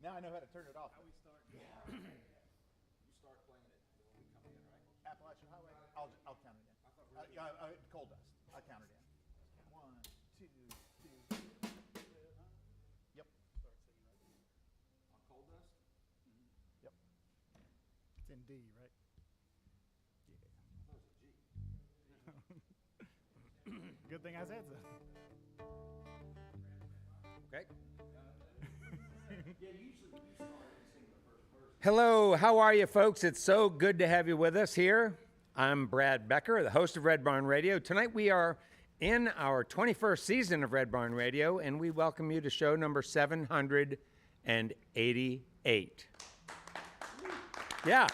Now I know how to turn it off. How we start? Yeah. You start playing it. You'll come in, right? Appalachian Highway. I'll count it in. Coal Dust. I'll count it in. 1, 2, 3. Yep. Start singing right now. On Coal Dust? Yep. It's in D, right? Yeah. I thought it was a G. Good thing I said so. Okay. Hello, how are you, folks? It's so good to have you with us here. I'm Brad Becker, the host of Red Barn Radio. Tonight we are in our 21st season of Red Barn Radio, and we welcome you to show number 788. Yeah.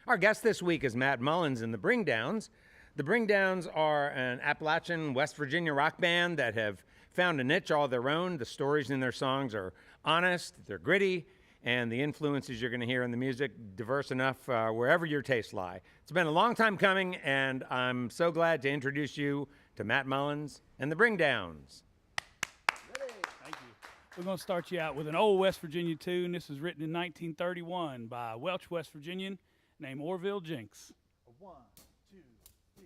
Our guest this week is Matt Mullins and the Bringdowns. The Bringdowns are an Appalachian, West Virginia rock band that have found a niche all their own. The stories in their songs are honest, they're gritty, and the influences you're going to hear in the music diverse enough wherever your tastes lie. It's been a long time coming, and I'm so glad to introduce you to Matt Mullins and the Bringdowns. Thank you. We're going to start you out with an old West Virginia tune. This was written in 1931 by a Welch, West Virginian named Orville Jenks. 1, 2, 3.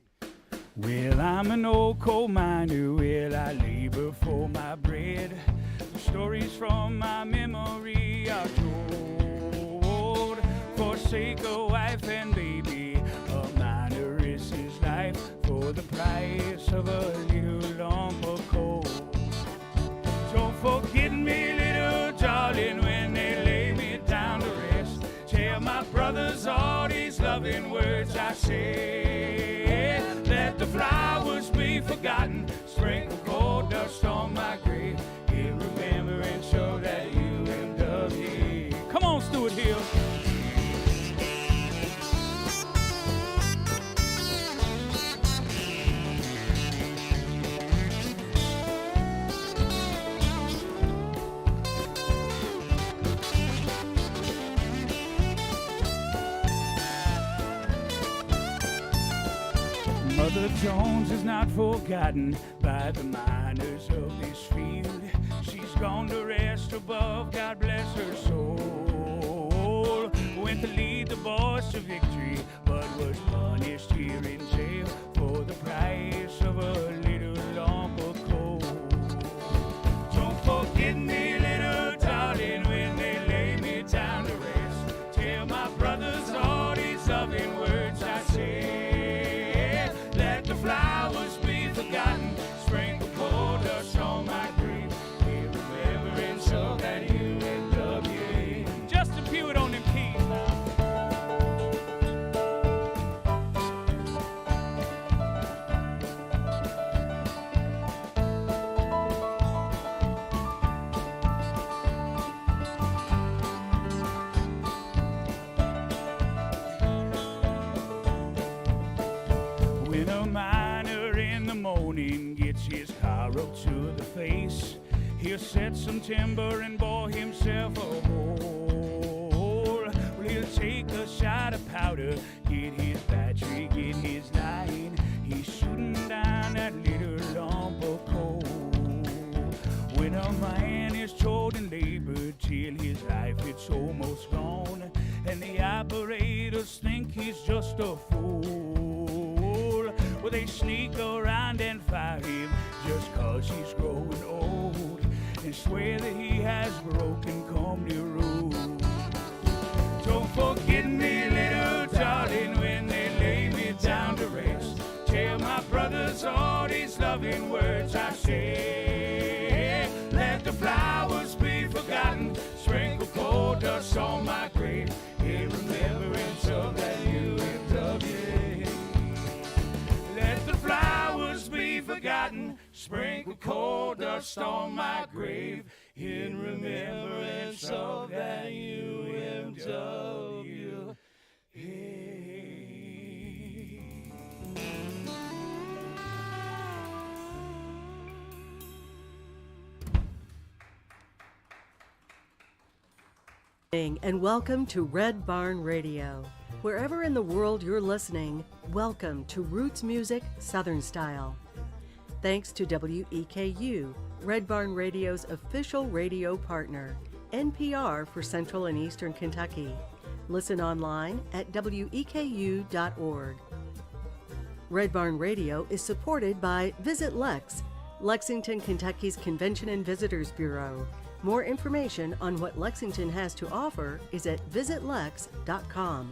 Well, I'm an old coal miner, well, I labor for my bread. The stories from my memory are told. Forsake a wife and baby, a miner risks his life for the price of a little lump of coal. Don't forget me, little darling, when they lay me down to rest. Tell my brothers all these loving words I say. Let the flowers be forgotten, sprinkle cold dust on my grave, in remembrance of that UMW. Come on, Stuart Hill. Mother Jones is not forgotten by the miners of this field. She's gone to rest above, God bless her soul. Went to lead the boys to victory, but was punished here in jail for the price of a little lump of coal. Don't forget me, little darling, when they lay me down to rest. Tell my brothers all these loving words I say. The flowers be forgotten, sprinkle coal dust on my grave, in remembrance of that UMW. Just to pew it on them keys now. When a miner in the morning gets his car up to the face, he'll set some timber and bore himself a hole. Well, he'll take a shot of powder, get his battery, get his line. He's shooting down that little lump of coal. When a man is told and labored till his life it's almost gone, and the operators think he's just a fool. Well, they sneak around and fire him just 'cause he's growing old, and swear that he has broken company rules. Don't forget me, little darling, when they lay me down to rest. Tell my brothers all these loving words I say. Let the flowers be forgotten, sprinkle coal dust on my grave, in remembrance of that UMW. Let the flowers be forgotten, sprinkle coal dust on my grave, in remembrance of that UMW. And welcome to Red Barn Radio. Wherever in the world you're listening, welcome to Roots Music Southern Style. Thanks to WEKU Red Barn Radio's official radio partner, NPR for Central and Eastern Kentucky. Listen online at weku.org. Red Barn Radio is supported by Visit Lex, Lexington, Kentucky's Convention and Visitors Bureau. More information on what Lexington has to offer is at visitlex.com.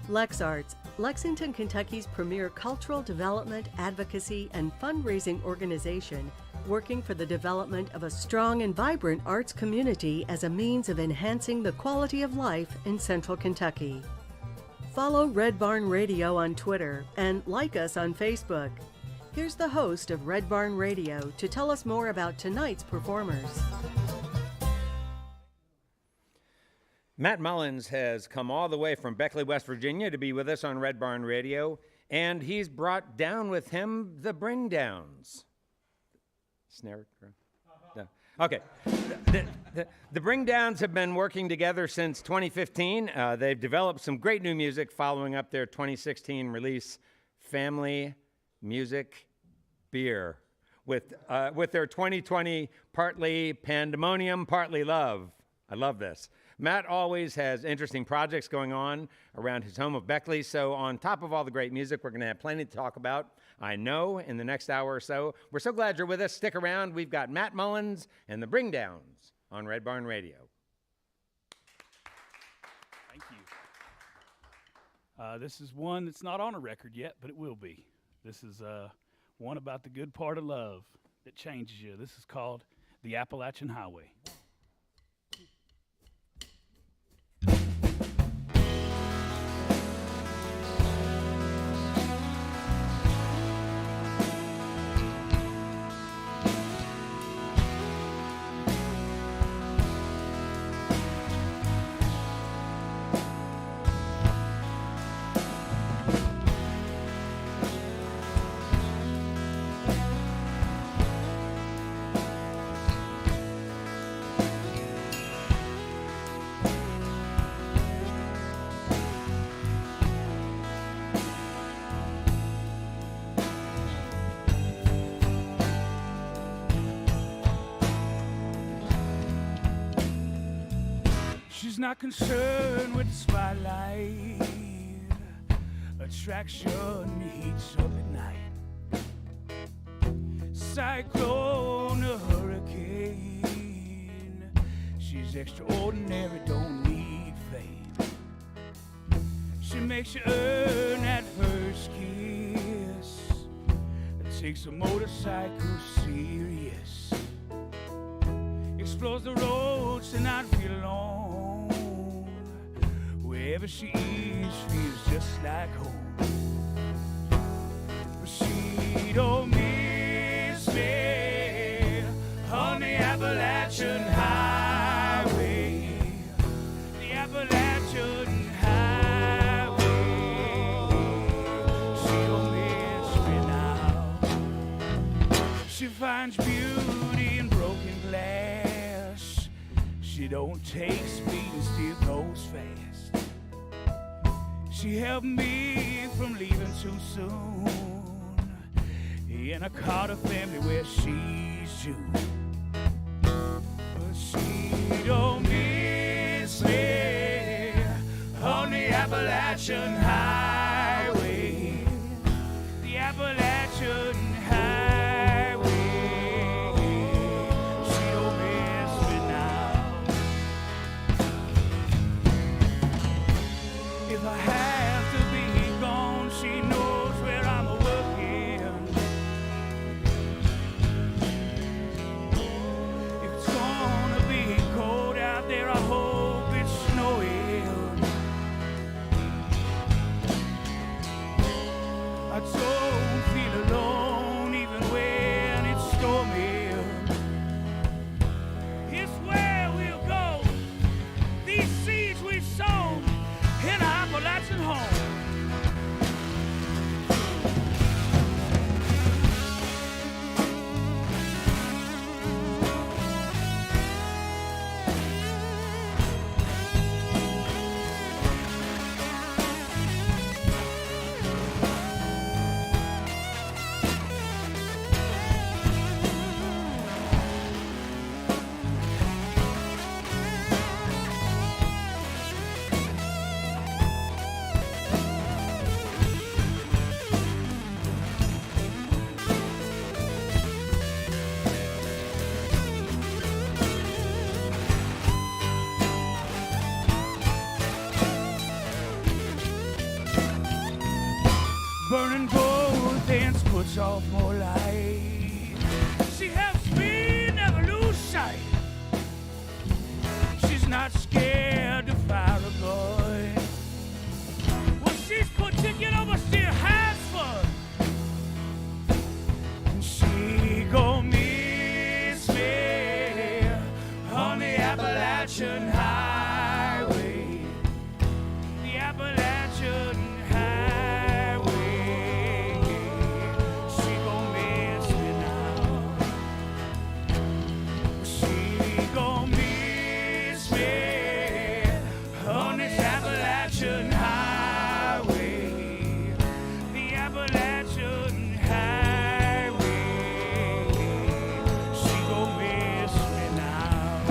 LexArts, Lexington, Kentucky's premier cultural development, advocacy, and fundraising organization, working for the development of a strong and vibrant arts community as a means of enhancing the quality of life in Central Kentucky. Follow Red Barn Radio on Twitter and like us on Facebook. Here's the host of Red Barn Radio to tell us more about tonight's performers. Matt Mullins has come all the way from Beckley, West Virginia to be with us on Red Barn Radio, and he's brought down with him the Bringdowns. Snare drum? No. Okay. The Bringdowns have been working together since 2015. They've developed some great new music following up their 2016 release, Family Music Beer, with their 2020 Partly Pandemonium, Partly Love. I love this. Matt always has interesting projects going on around his home of Beckley, so on top of all the great music, we're going to have plenty to talk about, I know, in the next hour or so. We're so glad you're with us. Stick around. We've got Matt Mullins and the Bringdowns on Red Barn Radio. Thank you. This is one that's not on a record yet, but it will be. This is one about the good part of love that changes you. This is called The Appalachian Highway. She's not concerned with the spotlight. Attraction heats up at night. Cyclone, a hurricane. She's extraordinary, don't need fame. She makes you earn that first kiss. It takes a motorcycle serious. Explores the roads to not feel alone. Wherever she is, feels just like home. But she don't miss me on the Appalachian Highway. The Appalachian Highway. She don't miss me now. She finds beauty in broken glass. She don't take speed and still goes fast. She helped me from leaving too soon in a Carter family where she's Jew. But she don't miss me on the Appalachian Highway. The Appalachian Highway. She don't miss me now. If I have to be gone, she knows where I'm working. If it's gonna be cold out there, I hope it's snowing. burning gold thence puts off more light. She helps me never lose sight. She's not scared to fire a gun. Well, she's particular, but still has fun. And she gon' miss me on the Appalachian Highway. The Appalachian Highway. She gon' miss me now. She gon' miss me on this Appalachian Highway. The Appalachian Highway. She gon' miss me now.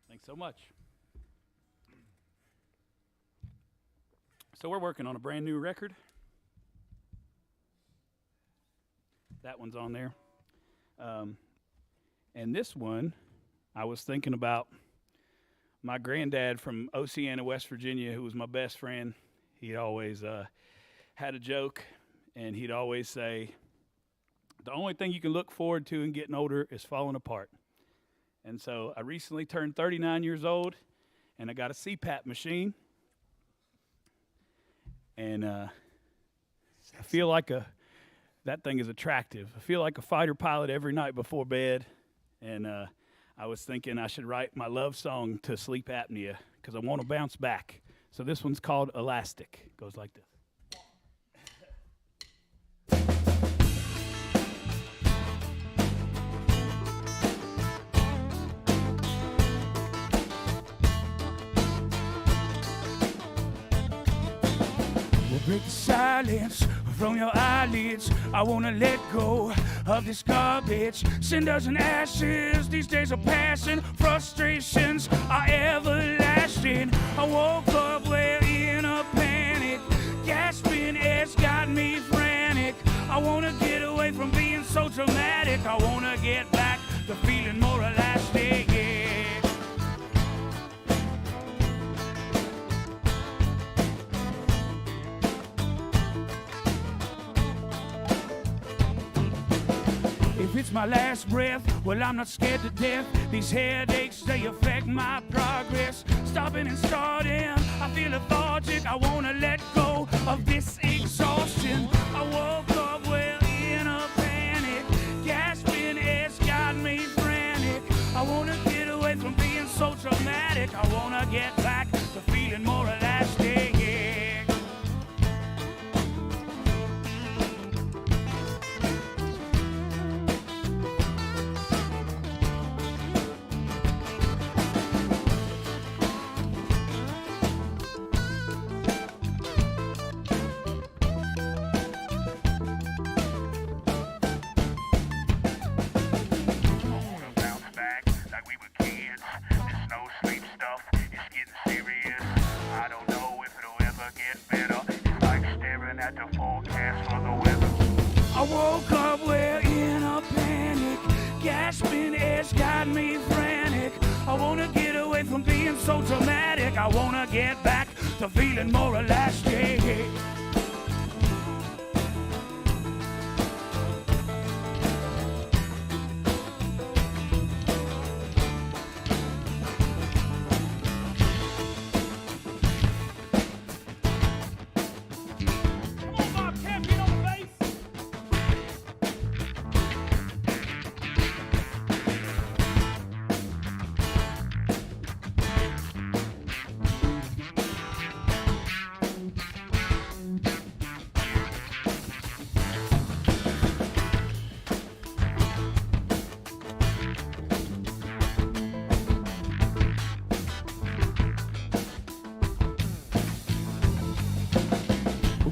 Thanks so much. So we're working on a brand new record. That one's on there. And this one, I was thinking about my granddad from Oceana, West Virginia, who was my best friend. He always had a joke, and he'd always say, the only thing you can look forward to in getting older is falling apart. And so I recently turned 39 years old, and I got a CPAP machine. And I feel like that thing is attractive. I feel like a fighter pilot every night before bed. And I was thinking I should write my love song to sleep apnea because I want to bounce back. So this one's called Elastic. It goes like this. Break the silence from your eyelids. I wanna let go of this garbage. Cinders and ashes, these days are passing. Frustrations are everlasting. I woke up way in a panic. Gasping air's got me frantic. I wanna get away from being so dramatic. I wanna get back to feeling more elastic, yeah. If it's my last breath, well, I'm not scared to death. These headaches, they affect my progress. Stopping and starting, I feel lethargic. I wanna let go of this exhaustion. I woke up well in a panic. Gasping air's got me frantic. I wanna get away from being so dramatic. I wanna get back to feeling more elastic, yeah. so dramatic. I wanna get back to feeling more elastic.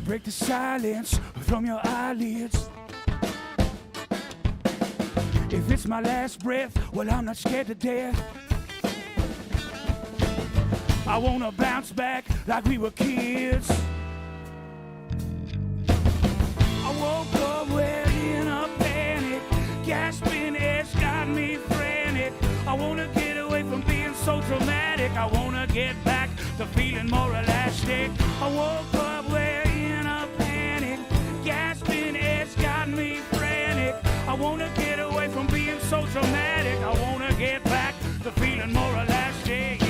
Break the silence from your eyelids. If it's my last breath, well, I'm not scared to death. I wanna bounce back like we were kids. I woke up wearing a panic, gasping, it's got me frantic. I wanna get away from being so dramatic. I wanna get back to feeling more elastic. I woke up wearing a panic, gasping, it's got me frantic. I wanna get away from being so dramatic. I wanna get back to feeling more elastic.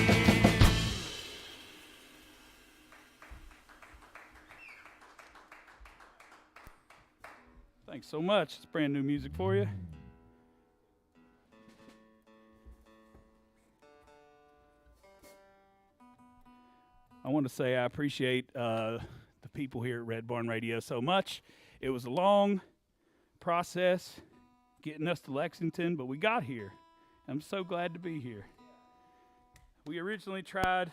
Thanks so much. It's brand new music for you. I want to say I appreciate the people here at Red Barn Radio so much. It was a long process getting us to Lexington, but we got here. I'm so glad to be here. We originally tried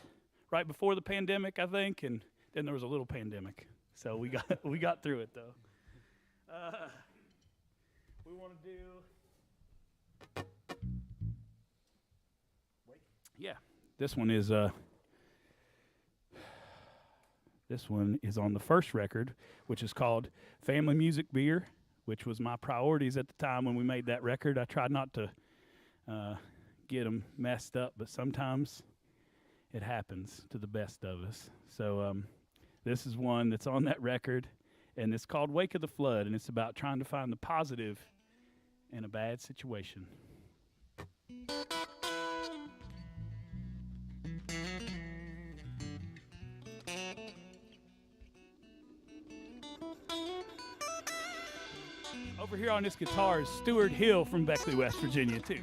right before the pandemic, I think, and then there was a little pandemic. So we got through it, though. We want to do... Yeah, this one is on the first record, which is called Family Music Beer, which was my priorities at the time when we made that record. I tried not to get them messed up, but sometimes it happens to the best of us. So this is one that's on that record, and it's called Wake of the Flood, and it's about trying to find the positive in a bad situation. Over here on this guitar is Stuart Hill from Beckley, West Virginia, too.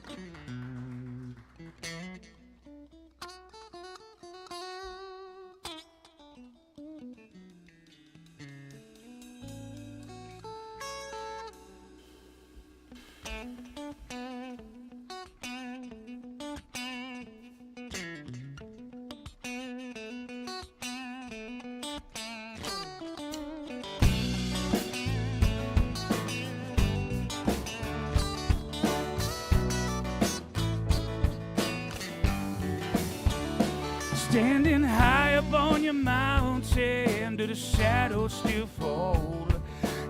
Standing high up on your mountain, do the shadows still fall?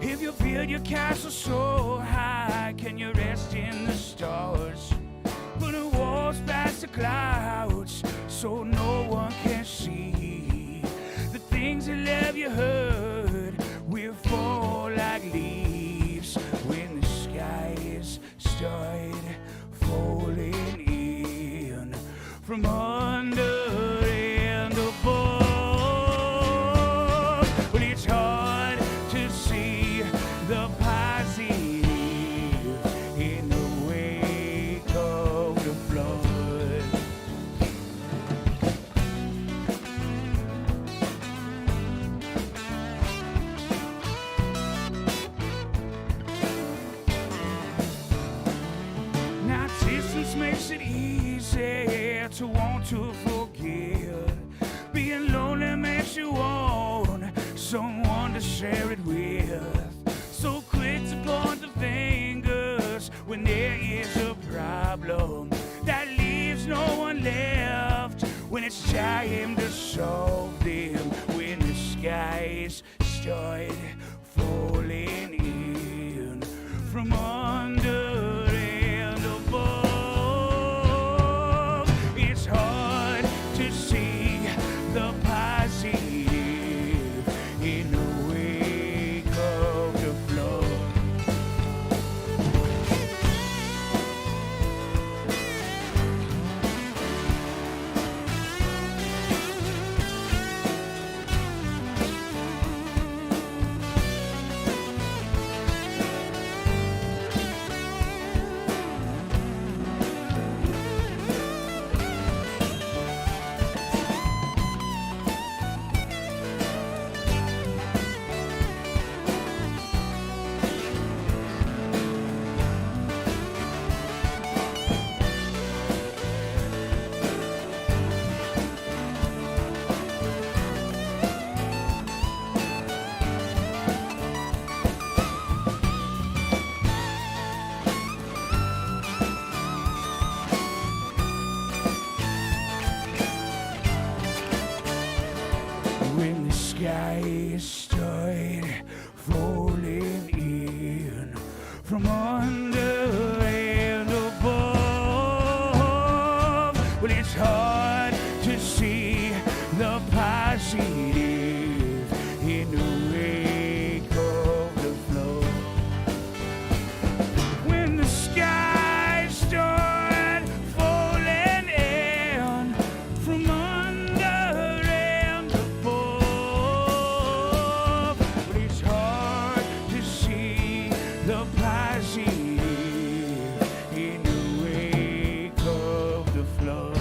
If you feel your castle so high, can you rest in the stars? Put the walls past the clouds so no one can see. The things that left you hurt will fall like leaves when the skies start falling in from under. Makes it easy to want to forgive. Being lonely makes you want someone to share it with. So quick to point the fingers when there is a problem that leaves no one left when it's time to solve them. When the skies start falling in from under. when the sky started falling in from under and above. Well, it's hard to see the positive in the wake of the flood. When the sky started falling in from under and above, but it's hard to see the positive in the wake of the flood.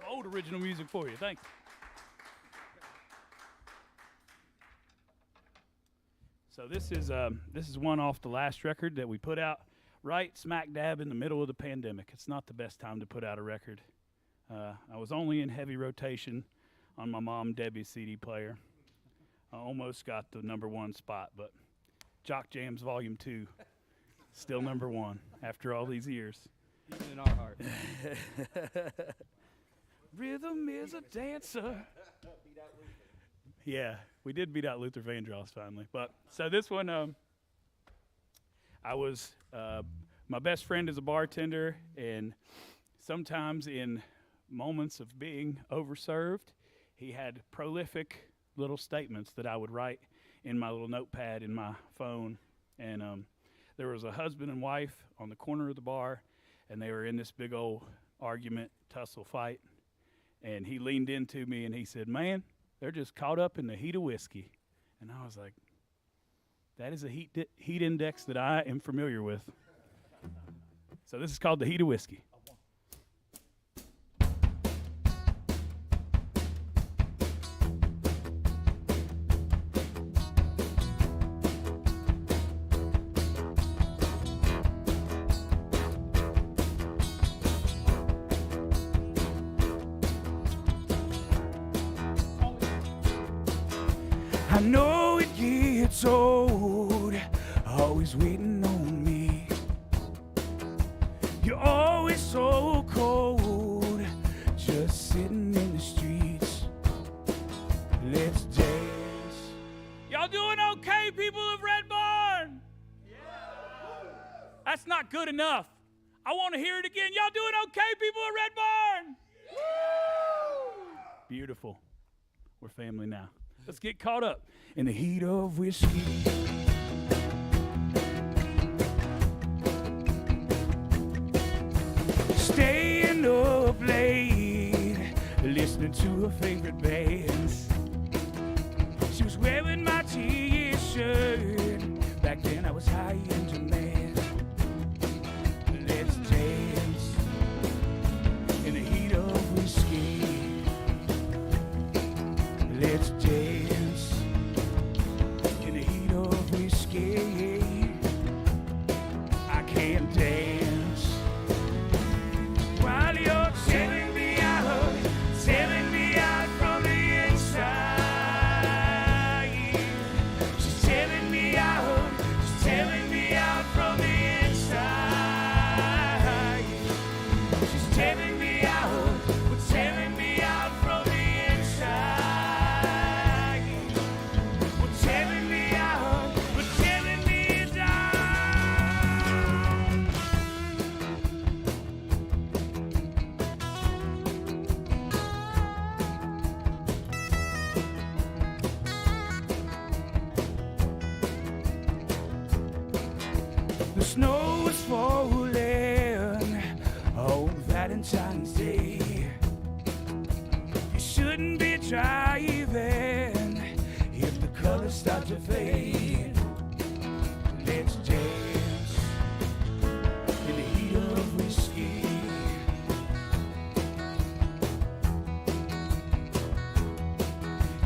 Old original music for you. Thanks. So this is one off the last record that we put out right smack dab in the middle of the pandemic. It's not the best time to put out a record. I was only in heavy rotation on my mom Debbie's CD player. I almost got the #1 spot, but Jock Jams Volume 2 still #1 after all these years. Even in our heart. Rhythm is a dancer. Yeah, we did beat out Luther Vandross finally. But so this one, I was my best friend is a bartender, and sometimes in moments of being overserved, he had prolific little statements that I would write in my little notepad in my phone. And there was a husband and wife on the corner of the bar, and they were in this big old argument, tussle fight. And he leaned into me and he said, "Man, they're just caught up in the heat of whiskey." And I was like, that is a heat index that I am familiar with. So this is called the heat of whiskey. I know it gets old, always waiting on me. You're always so cold, just sitting in the streets. Let's dance. Y'all doing okay, people of Red Barn? Yeah. That's not good enough. I want to hear it again. Y'all doing okay, people of Red Barn? Yeah. Beautiful. We're family now. Let's get caught up in the heat of whiskey. Staying up late, listening to her favorite bands. She was wearing my t-shirt. Back then I was high in demand. Let's dance in the heat of whiskey. Let's dance in the heat of whiskey. I can't dance while you're tearing me out from the inside. She's tearing me out from the inside. She's tearing me out from the inside. We're tearing me out, we're tearing me down. The snow is falling on Valentine's Day. You shouldn't be driving if the colors start to fade. Let's dance in the heat of whiskey.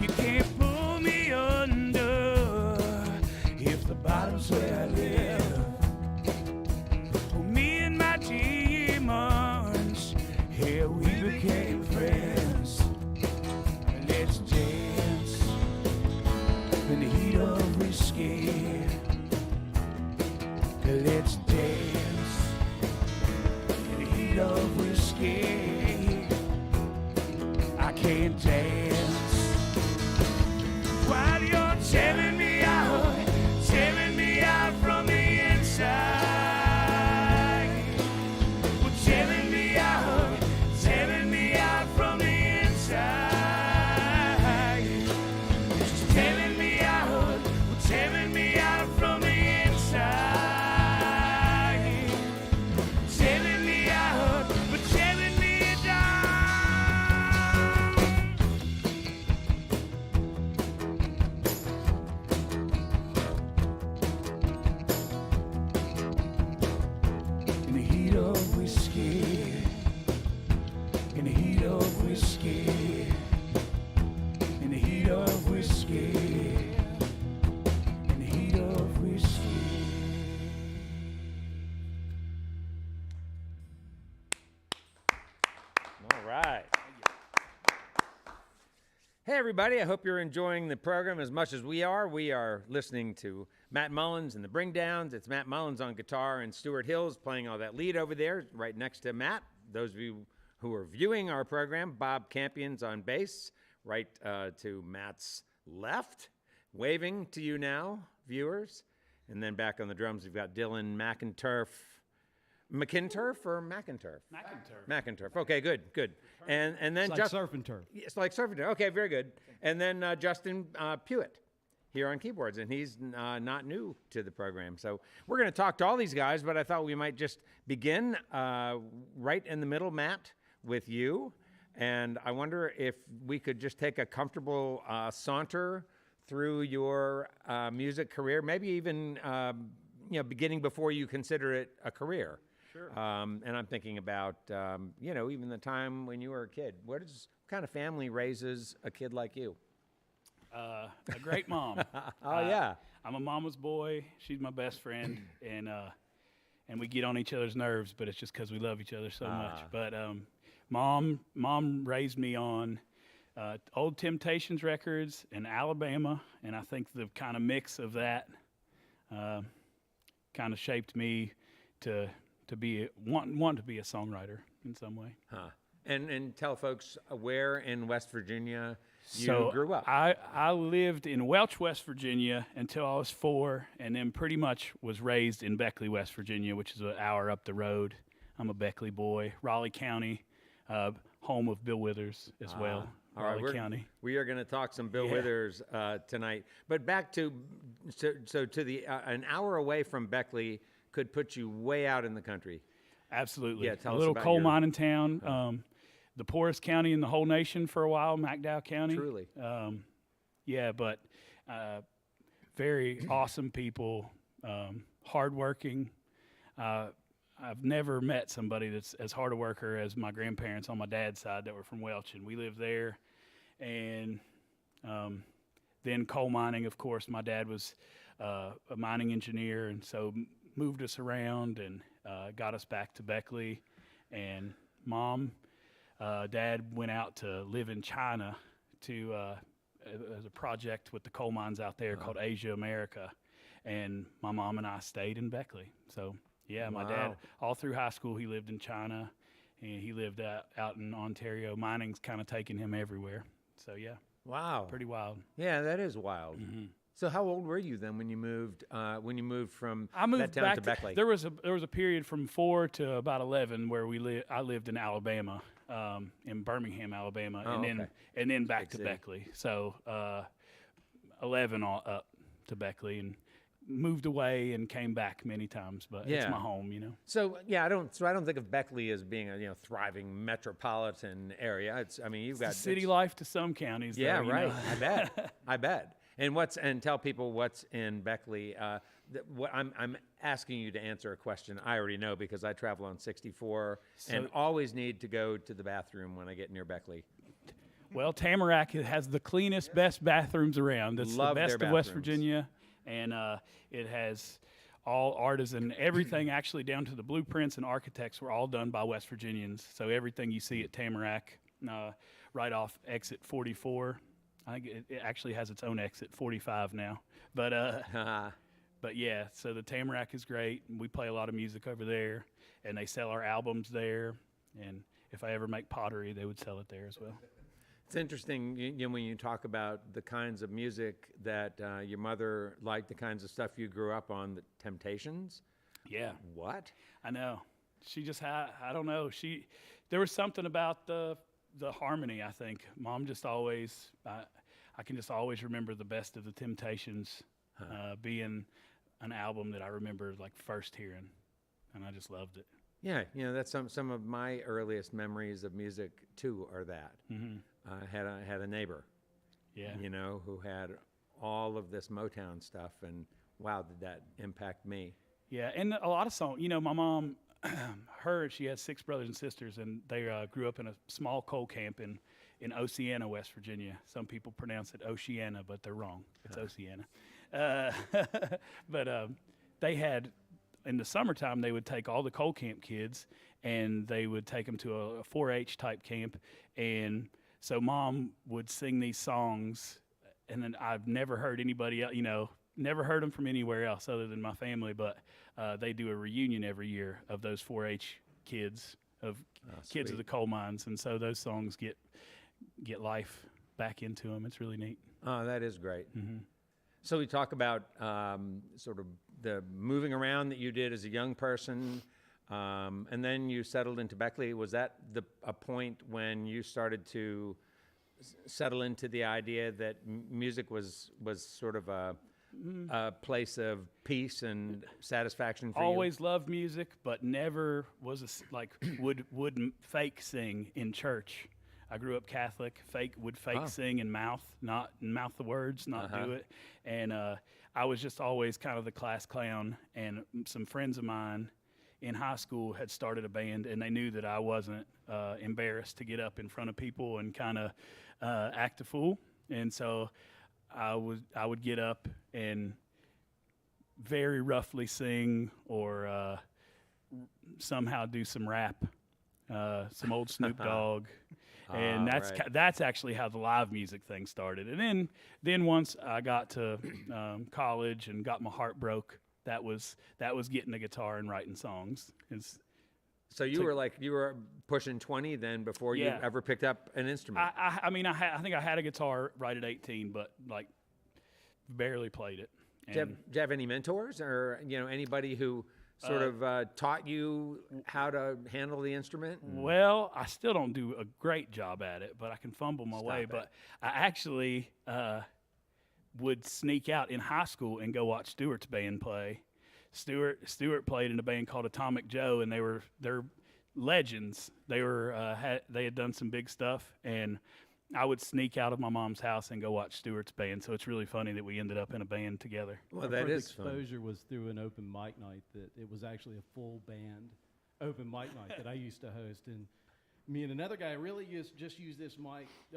You can't pull me under if the bottom's where I live. For me and my demons, here we became friends. Let's dance in the heat of whiskey. Let's dance in the heat of whiskey. I can't dance while you're tearing me out from the inside. We're tearing me out from the inside. She's tearing me out, we're tearing me out from the inside. Tearing me out, we're tearing me down. In the heat of whiskey, in the heat of whiskey, in the heat of whiskey, in the heat of whiskey. All right. Hey, everybody. I hope you're enjoying the program as much as we are. We are listening to Matt Mullins and the Bringdowns. It's Matt Mullins on guitar and Stuart Hills playing all that lead over there right next to Matt. Those of you who are viewing our program, Bob Campion's on bass right to Matt's left, waving to you now, viewers. And then back on the drums, we've got Dylan McInturf. McInturf or McInturf? McInturf. Okay, good. And then It's like surf and turf. It's like surf and turf. Okay, very good. And then Justin Pewitt here on keyboards, and he's not new to the program. So we're going to talk to all these guys, but I thought we might just begin right in the middle, Matt, with you. And I wonder if we could just take a comfortable saunter through your music career, maybe even beginning before you consider it a career. Sure. And I'm thinking about, even the time when you were a kid. What kind of family raises a kid like you? A great mom. Yeah. I'm a mama's boy. She's my best friend, and we get on each other's nerves, but it's just because we love each other so much. But mom raised me on old Temptations records in Alabama, and I think the kind of mix of that kind of shaped me to be want to be a songwriter in some way. Huh. And tell folks where in West Virginia you So grew up. I lived in Welch, West Virginia until I was 4, and then pretty much was raised in Beckley, West Virginia, which is an hour up the road. I'm a Beckley boy. Raleigh County, home of Bill Withers as well. All right, Raleigh County. we are going to talk some Bill Withers tonight. But back to the an hour away from Beckley could put you way out in the country. Absolutely. Yeah, tell a us little about coal your- mining town. The poorest county in the whole nation for a while, McDowell County. Truly. But very awesome people, hardworking. I've never met somebody that's as hard a worker as my grandparents on my dad's side that were from Welch, and we lived there. And then coal mining, of course. My dad was a mining engineer, and so moved us around and got us back to Beckley. And Dad went out to live in China as a project with the coal mines out there called Asia America. And my mom and I stayed in Beckley. So, yeah, my dad, all through high school, he lived in China, and he lived out in Ontario. Mining's kind of taken him everywhere. So, yeah. Wow. Pretty wild. Yeah, that is wild. Mm-hmm. So how old were you then when you moved from I moved that town back to Beckley? There was a period from 4 to about 11 where I lived in Alabama, in Birmingham, Alabama, and then back to Beckley. So 11 up to Beckley, and moved away and came back many times, but it's my home, you know. So I don't think of Beckley as being a thriving metropolitan area. You've got City life to some counties. Yeah, though, right. You know? I bet. And tell people what's in Beckley. I'm asking you to answer a question I already know because I travel on 64 and always need to go to the bathroom when I get near Beckley. Well, Tamarack has the cleanest, best bathrooms around. It's Love the best their of West bathrooms. Virginia, and it has all artisan, everything actually down to the blueprints and architects were all done by West Virginians. So everything you see at Tamarack, right off exit 44. I think it actually has its own exit, 45 now. But yeah, so the Tamarack is great. We play a lot of music over there, and they sell our albums there. And if I ever make pottery, they would sell it there as well. It's interesting when you talk about the kinds of music that your mother liked, the kinds of stuff you grew up on, the Temptations. Yeah. What? I know. She just had, I don't know. There was something about the harmony, I think. Mom just always, I can just always remember the best of the Temptations being an album that I remember like first hearing, and I just loved it. Yeah, that's some of my earliest memories of music too. Are that I had a neighbor, who had all of this Motown stuff, and wow, did that impact me? Yeah, and a lot of songs. My mom, she has 6 brothers and sisters, and they grew up in a small coal camp in Oceana, West Virginia. Some people pronounce it Oceana, but they're wrong. It's Oceana. But they had, in the summertime, they would take all the coal camp kids, and they would take them to a 4-H type camp. And so Mom would sing these songs, and then I've never heard anybody else, never heard them from anywhere else other than my family, but they do a reunion every year of those 4-H kids, kids of the coal mines. And so those songs get life back into them. It's really neat. Oh, that is great. Mm-hmm. So we talk about sort of the moving around that you did as a young person, and then you settled into Beckley. Was that a point when you started to settle into the idea that music was sort of a place of peace and satisfaction for you? Always loved music, but never was would fake sing in church. I grew up Catholic. Would fake sing and mouth the words, not do it. And I was just always kind of the class clown. And some friends of mine in high school had started a band, and they knew that I wasn't embarrassed to get up in front of people and kind of act a fool. And so I would get up and very roughly sing or somehow do some rap, some old Snoop Dogg. And right. that's actually how the live music thing started. And then once I got to college and got my heart broke, that was getting a guitar and writing songs. So you were pushing 20 then before you ever picked up an instrument. I mean, I think I had a guitar right at 18, but like barely played it. Do you have any mentors or anybody who sort of taught you how to handle the instrument? Well, I still don't do a great job at it, but I can fumble my way. But I actually would sneak out in high school and go watch Stewart's band play. Stewart played in a band called Atomic Joe, and they're legends. They had done some big stuff, and I would sneak out of my mom's house and go watch Stewart's band. So it's really funny that we ended up in a band together. Well, Our that first is fun. exposure was through an open mic night. That it was actually a full band open mic night that I used to host, and me and another guy really just used this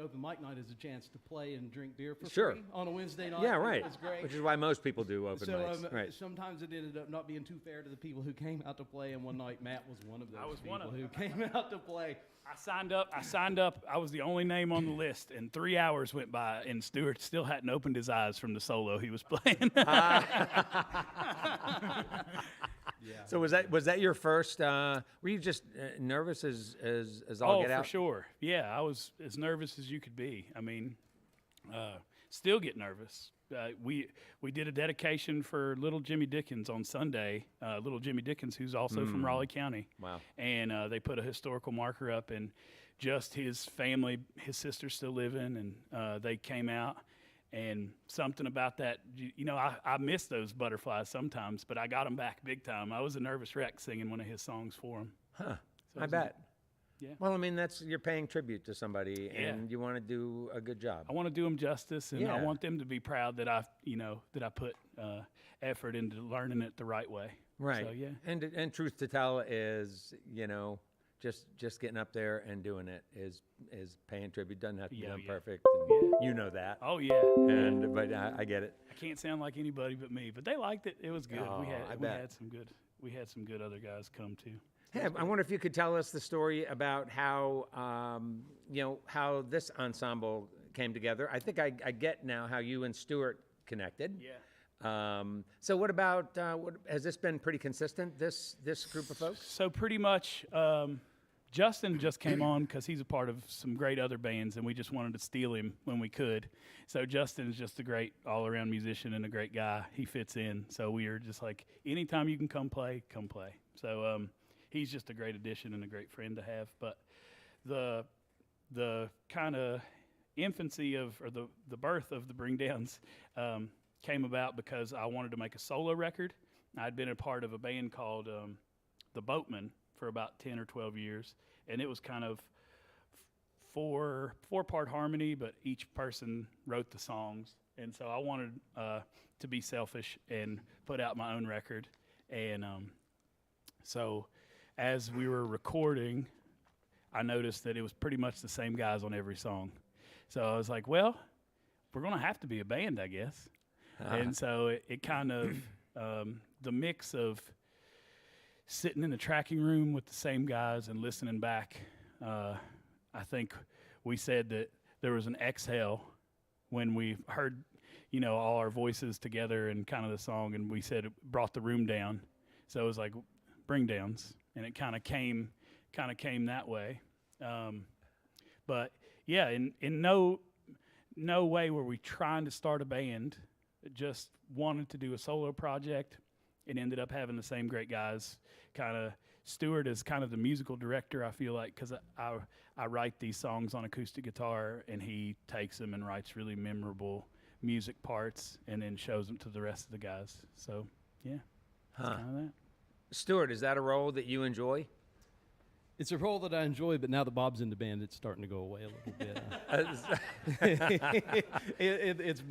open mic night as a chance to play and drink beer for free on a Wednesday night. Yeah, right. It was great. Which is why most people do open mics. Right. Sometimes it ended up not being too fair to the people who came out to play, and one night Matt was one of those who came out to play. I signed up. I was the only name on the list, and 3 hours went by, and Stewart still hadn't opened his eyes from the solo he was playing. Yeah. So was that your first? Were you just nervous as all get out? Oh, for sure. Yeah, I was as nervous as you could be. I mean, still get nervous. We did a dedication for Little Jimmy Dickens on Sunday. Little Jimmy Dickens, who's also from Raleigh County. Wow. And they put a historical marker up, and just his family, his sister's still living, and they came out. And something about that, I miss those butterflies sometimes, but I got them back big time. I was a nervous wreck singing one of his songs for him. Huh. So I bet. Yeah. Well, I mean, you're paying tribute to somebody, and you want to do a good job. I want to do them justice, and Yeah. I want them to be proud that I put effort into learning it the right way. Right. So, yeah. And truth to tell is, just getting up there and doing it is paying tribute. Doesn't have to be done perfect. And you know that. Oh yeah. But I get it. I can't sound like anybody but me, but they liked it. It was good. Oh, We had some good other guys come too. Hey, I wonder if you could tell us the story about how how this ensemble came together. I think I get now how you and Stewart connected. Yeah. So what about has this been pretty consistent? This group of folks? So pretty much, Justin just came on because he's a part of some great other bands, and we just wanted to steal him when we could. So Justin is just a great all-around musician and a great guy. He fits in. So we are just like, anytime you can come play, come play. So he's just a great addition and a great friend to have. But the kind of infancy of, or the birth of the Bringdowns came about because I wanted to make a solo record. I'd been a part of a band called The Boatmen for about 10 or 12 years, and it was kind of four-part harmony, but each person wrote the songs. And so I wanted to be selfish and put out my own record. And so as we were recording, I noticed that it was pretty much the same guys on every song. So I was like, well, we're going to have to be a band, I guess. And so it kind of, the mix of sitting in the tracking room with the same guys and listening back, I think we said that there was an exhale when we heard, all our voices together and kind of the song, and we said it brought the room down. So it was like Bringdowns, and it kind of came that way. But yeah, in no way were we trying to start a band. Just wanted to do a solo project, and ended up having the same great guys. Kind of Stewart is kind of the musical director, I feel like, because I write these songs on acoustic guitar, and he takes them and writes really memorable music parts, and then shows them to the rest of the guys. So yeah, that's kind of that. Stewart, is that a role that you enjoy? It's a role that I enjoy, but now that Bob's in the band, it's starting to go away a little bit.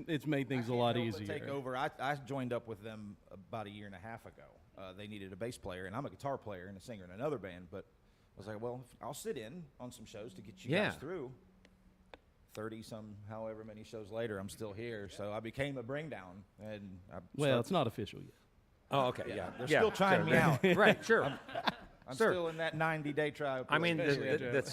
It's made things a lot easier. Take over. I joined up with them about a year and a half ago. They needed a bass player, and I'm a guitar player and a singer in another band. But I was like, well, I'll sit in on some shows to get you guys through. 30-some, however many shows later, I'm still here. So I became a Bringdown. And it's not official yet. Oh, okay, yeah. They're still trying me out. Right, sure. I'm Sir. still in that 90-day trial. I mean, the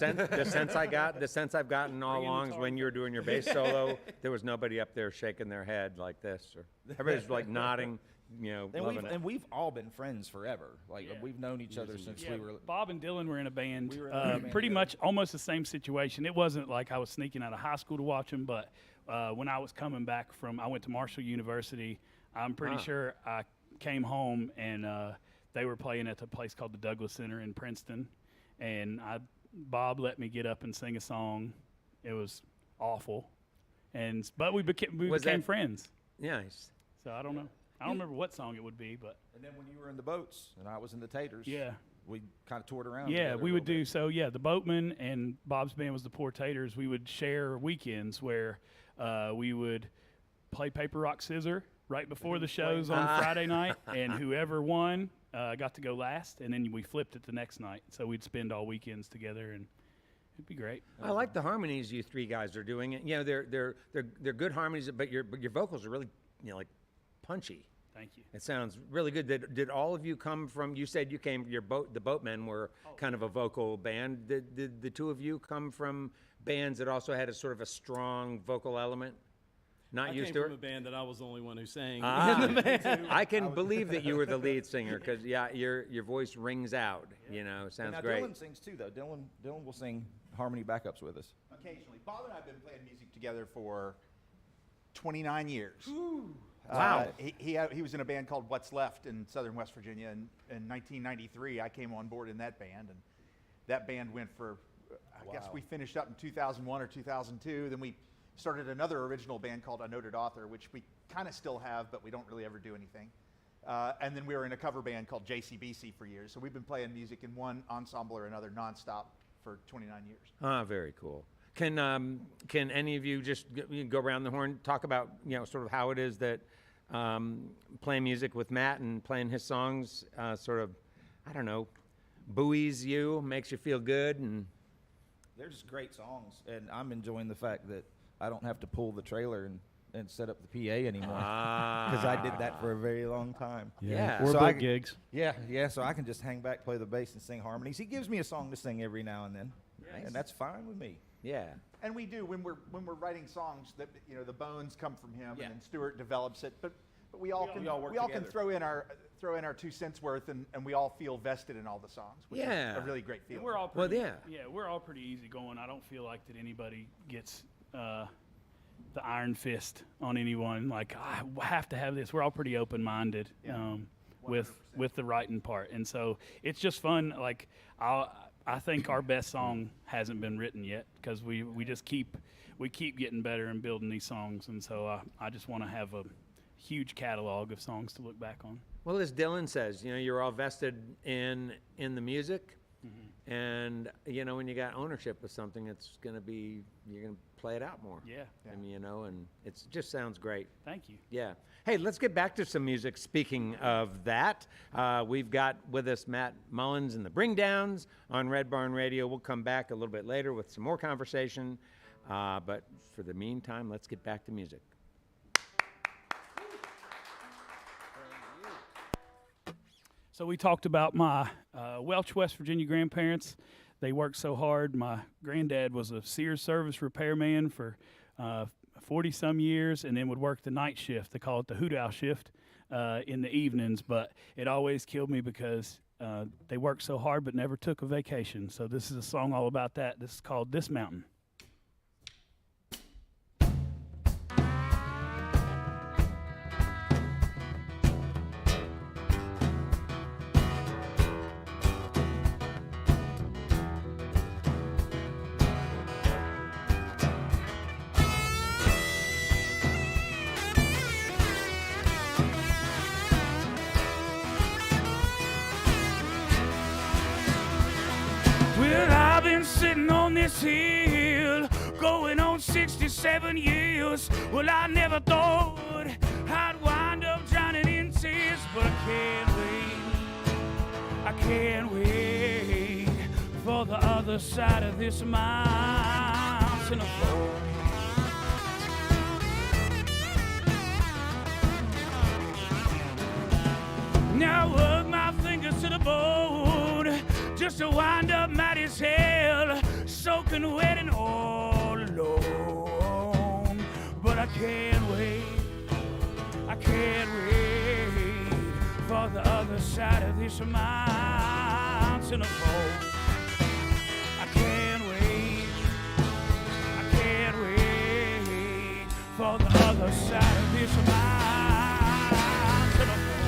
sense I've gotten all along is when you were doing your bass solo, there was nobody up there shaking their head like this, or everybody's like nodding, loving it. And we've all been friends forever. Like we've known each other since we were. Bob and Dylan were in a band. We were in a band pretty together. much almost the same situation. It wasn't like I was sneaking out of high school to watch them, but when I was coming back I went to Marshall University. I'm pretty sure I came home and they were playing at a place called the Douglas Center in Princeton, and Bob let me get up and sing a song. It was awful, but we became friends. Nice. So I don't know. I don't remember what song it would be, but And then when you were in the Boats and I was in the Taters, yeah. we kind of toured around. Yeah, together we a would little do bit. so. Yeah, the Boatmen and Bob's band was the Poor Taters. We would share weekends where we would play paper, rock, scissor right before the shows on Friday night, and whoever won got to go last, and then we flipped it the next night. So we'd spend all weekends together, and it'd be great. I like the harmonies you three guys are doing. They're good harmonies, but your vocals are really like punchy. Thank you. It sounds really good. Did all of you come from? You said you came. The Boatmen were kind of a vocal band. Did the two of you come from bands that also had a sort of a strong vocal element? Not I you, came Stuart. from a band that I was the only one who sang. I can believe that you were the lead singer because your voice rings out. Sounds And now great. Dylan sings too, though. Dylan will sing harmony backups with us. Occasionally. Bob and I have been playing music together for 29 years. Wow. He was in a band called What's Left in southern West Virginia. And in 1993, I came on board in that band. And that band went for, I guess we finished up in 2001 or 2002. Then we started another original band called A Noted Author, which we kind of still have, but we don't really ever do anything. And then we were in a cover band called JCBC for years. So we've been playing music in one ensemble or another nonstop for 29 years. Very cool. Can any of you just go around the horn, talk about sort of how it is that playing music with Matt and playing his songs sort of, I don't know, buoys you, makes you feel good, and They're just great songs, and I'm enjoying the fact that I don't have to pull the trailer and set up the PA anymore because I did that for a very long time. Yeah. Or So book I- gigs. Yeah, so I can just hang back, play the bass, and sing harmonies. He gives me a song to sing every now and then, and that's fine with me. yeah. And we do when we're writing songs that the bones come from him, Yeah. and then Stuart develops it. But we all can all work can together. throw in our 2 cents worth, and we all feel vested in all the songs, which Yeah. is a really great feeling. We're all Well, pretty, yeah. we're all pretty easy going. I don't feel like that anybody gets the iron fist on anyone. Like, I have to have this. We're all pretty open-minded with the writing part, and so it's just fun. Like, I think our best song hasn't been written yet because we just keep getting better and building these songs, and so I just want to have a huge catalog of songs to look back on. Well, as Dylan says, you're all vested in the music, and when you got ownership of something, it's gonna be you're gonna play it out more. Yeah. I mean, and it just sounds great. Thank you. Yeah. Hey, let's get back to some music. Speaking of that, we've got with us Matt Mullins and the Bringdowns on Red Barn Radio. We'll come back a little bit later with some more conversation, but for the meantime, let's get back to music. So we talked about my Welch, West Virginia grandparents. They worked so hard. My granddad was a Sears service repairman for 40-some years and then would work the night shift. They call it the hoot owl shift in the evenings, but it always killed me because they worked so hard but never took a vacation. So this is a song all about that. This is called This Mountain. Well, I've been sitting on this hill, going on 67 years. Well, I never thought I'd wind up drowning in tears, but I can't wait for the other side of this mountain of gold. Now I work my fingers to the bone, just to wind up mad as hell, soaking wet and all alone. But I can't wait for the other side of this mountain of hope. I can't wait for the other side of this mountain of hope.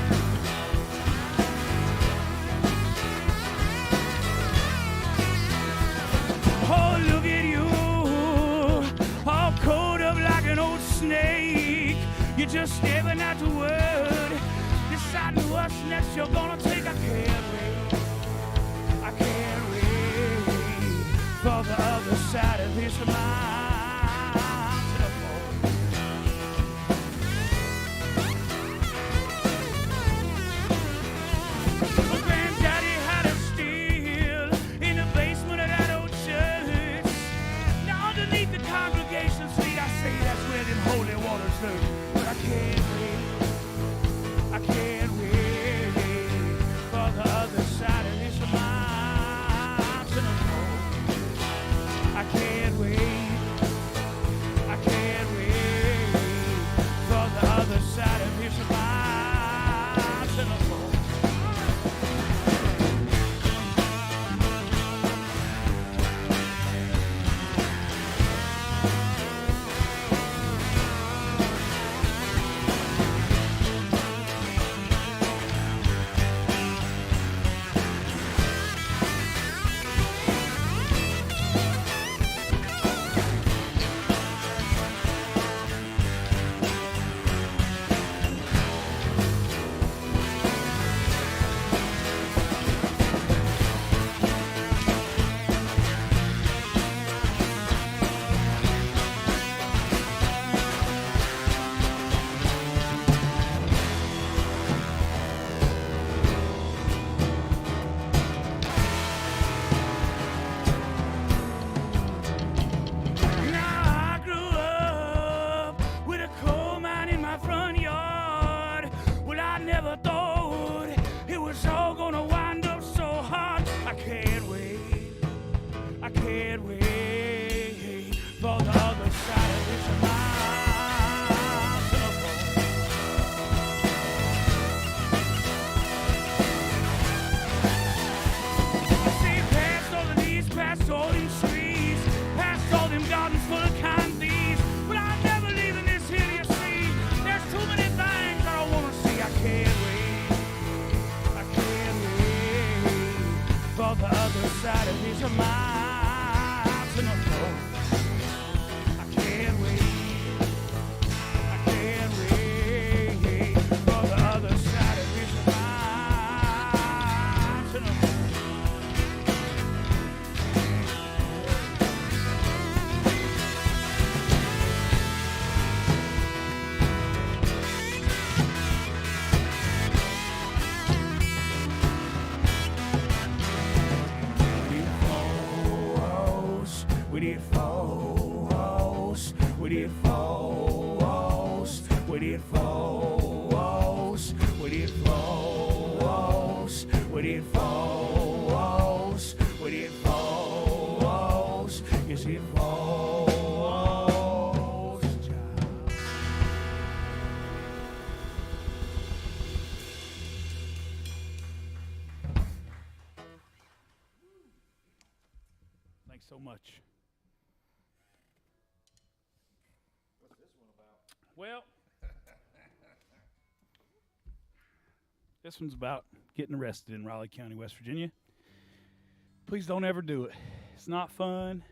Oh, look at you, all coiled up like an old snake. You're just staring at the word, deciding what's next you're gonna take. I can't wait for the other side of this mountain of hope. My granddaddy had a steal in the basement of that old church. Now underneath the congregation's feet, I say that's where them holy waters flow. But I can't wait for the other side of this mountain of hope. I can't wait for the other side of this mountain of hope. Thanks so much. What's this one about? Well, this one's about getting arrested in Raleigh County, West Virginia. Please don't ever do it. It's not fun.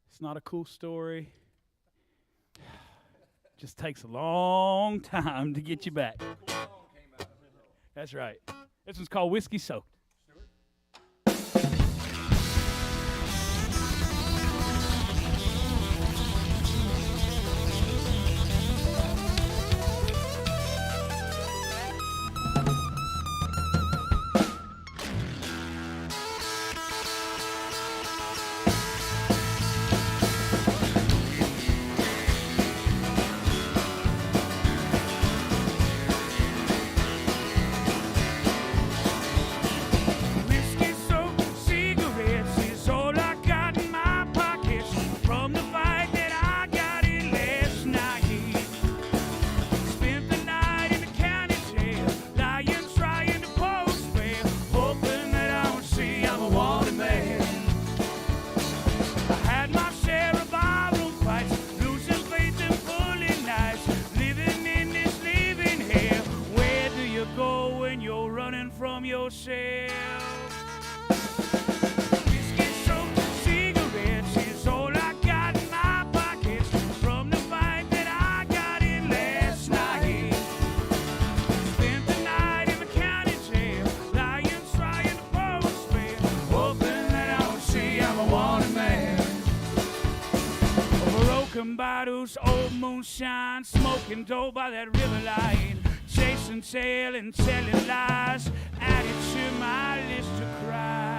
It's not a cool story. Just takes a long time to get you back. That's right. This one's called Whiskey Soaked. himself. Whiskey-soaked cigarettes is all I got in my pockets from the fight that I got in last night. Spent the night in the county jail, lying, trying to post bail, hoping that I don't see I'm a wanted man. Broken bottles, old moonshine, smoking dope by that river line, chasing tail and telling lies, added to my list of crimes.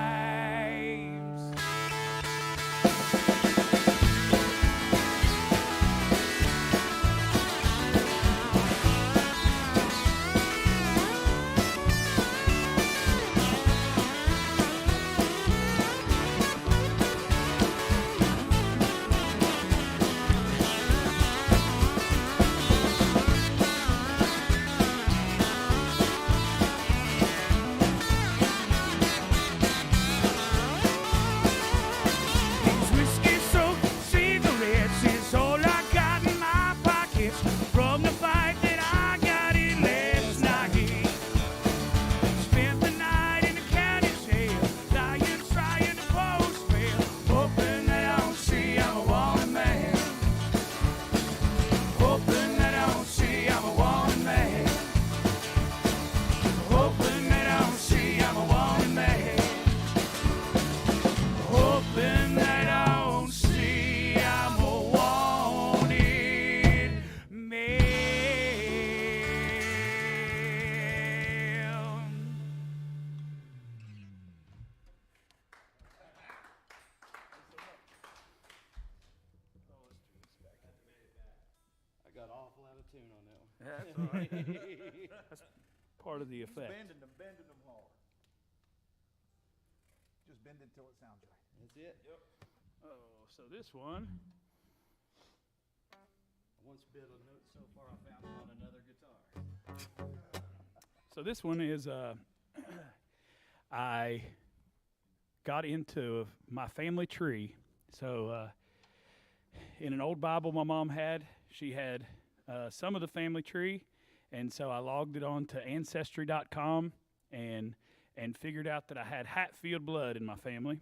These whiskey-soaked cigarettes is all I got in my pockets from the fight that I got in last night. Spent the night in the county jail, lying, trying to post bail, hoping that I don't see I'm a wanted man. Hoping that I don't see I'm a wanted man. Hoping that I don't see I'm a wanted man. Hoping that I don't see I'm a wanted man. I got awful out of tune on that one. That's all right. That's part of the effect. Bending them hard. Just bend it until it sounds right. That's it. Oh, so this one. I once bit a note so far I found it on another guitar. So this one is I got into my family tree. So in an old Bible my mom had, she had some of the family tree, and so I logged it on to Ancestry.com and figured out that I had Hatfield blood in my family.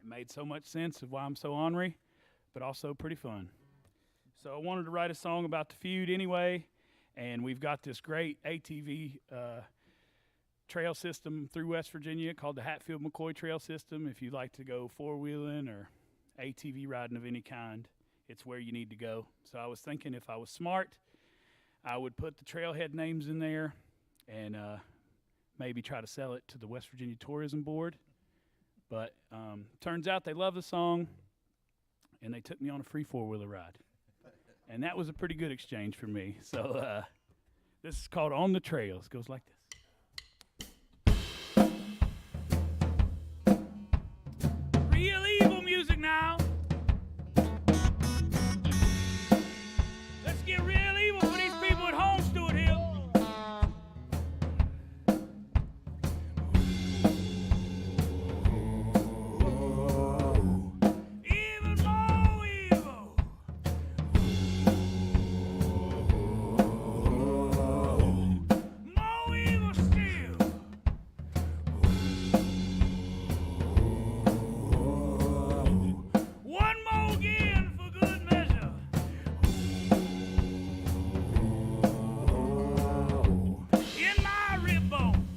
It made so much sense of why I'm so ornery, but also pretty fun. So I wanted to write a song about the feud anyway, and we've got this great ATV trail system through West Virginia called the Hatfield-McCoy Trail System. If you like to go four-wheeling or ATV riding of any kind, it's where you need to go. So I was thinking if I was smart, I would put the trailhead names in there and maybe try to sell it to the West Virginia Tourism Board. But turns out they love the song, and they took me on a free four-wheeler ride. And that was a pretty good exchange for me. So this is called On the Trails. It goes like this. Real evil music now. Let's get real evil for these people at home, Stuart Hill. Even more evil. More evil still. One more again for good measure. In my rib bone,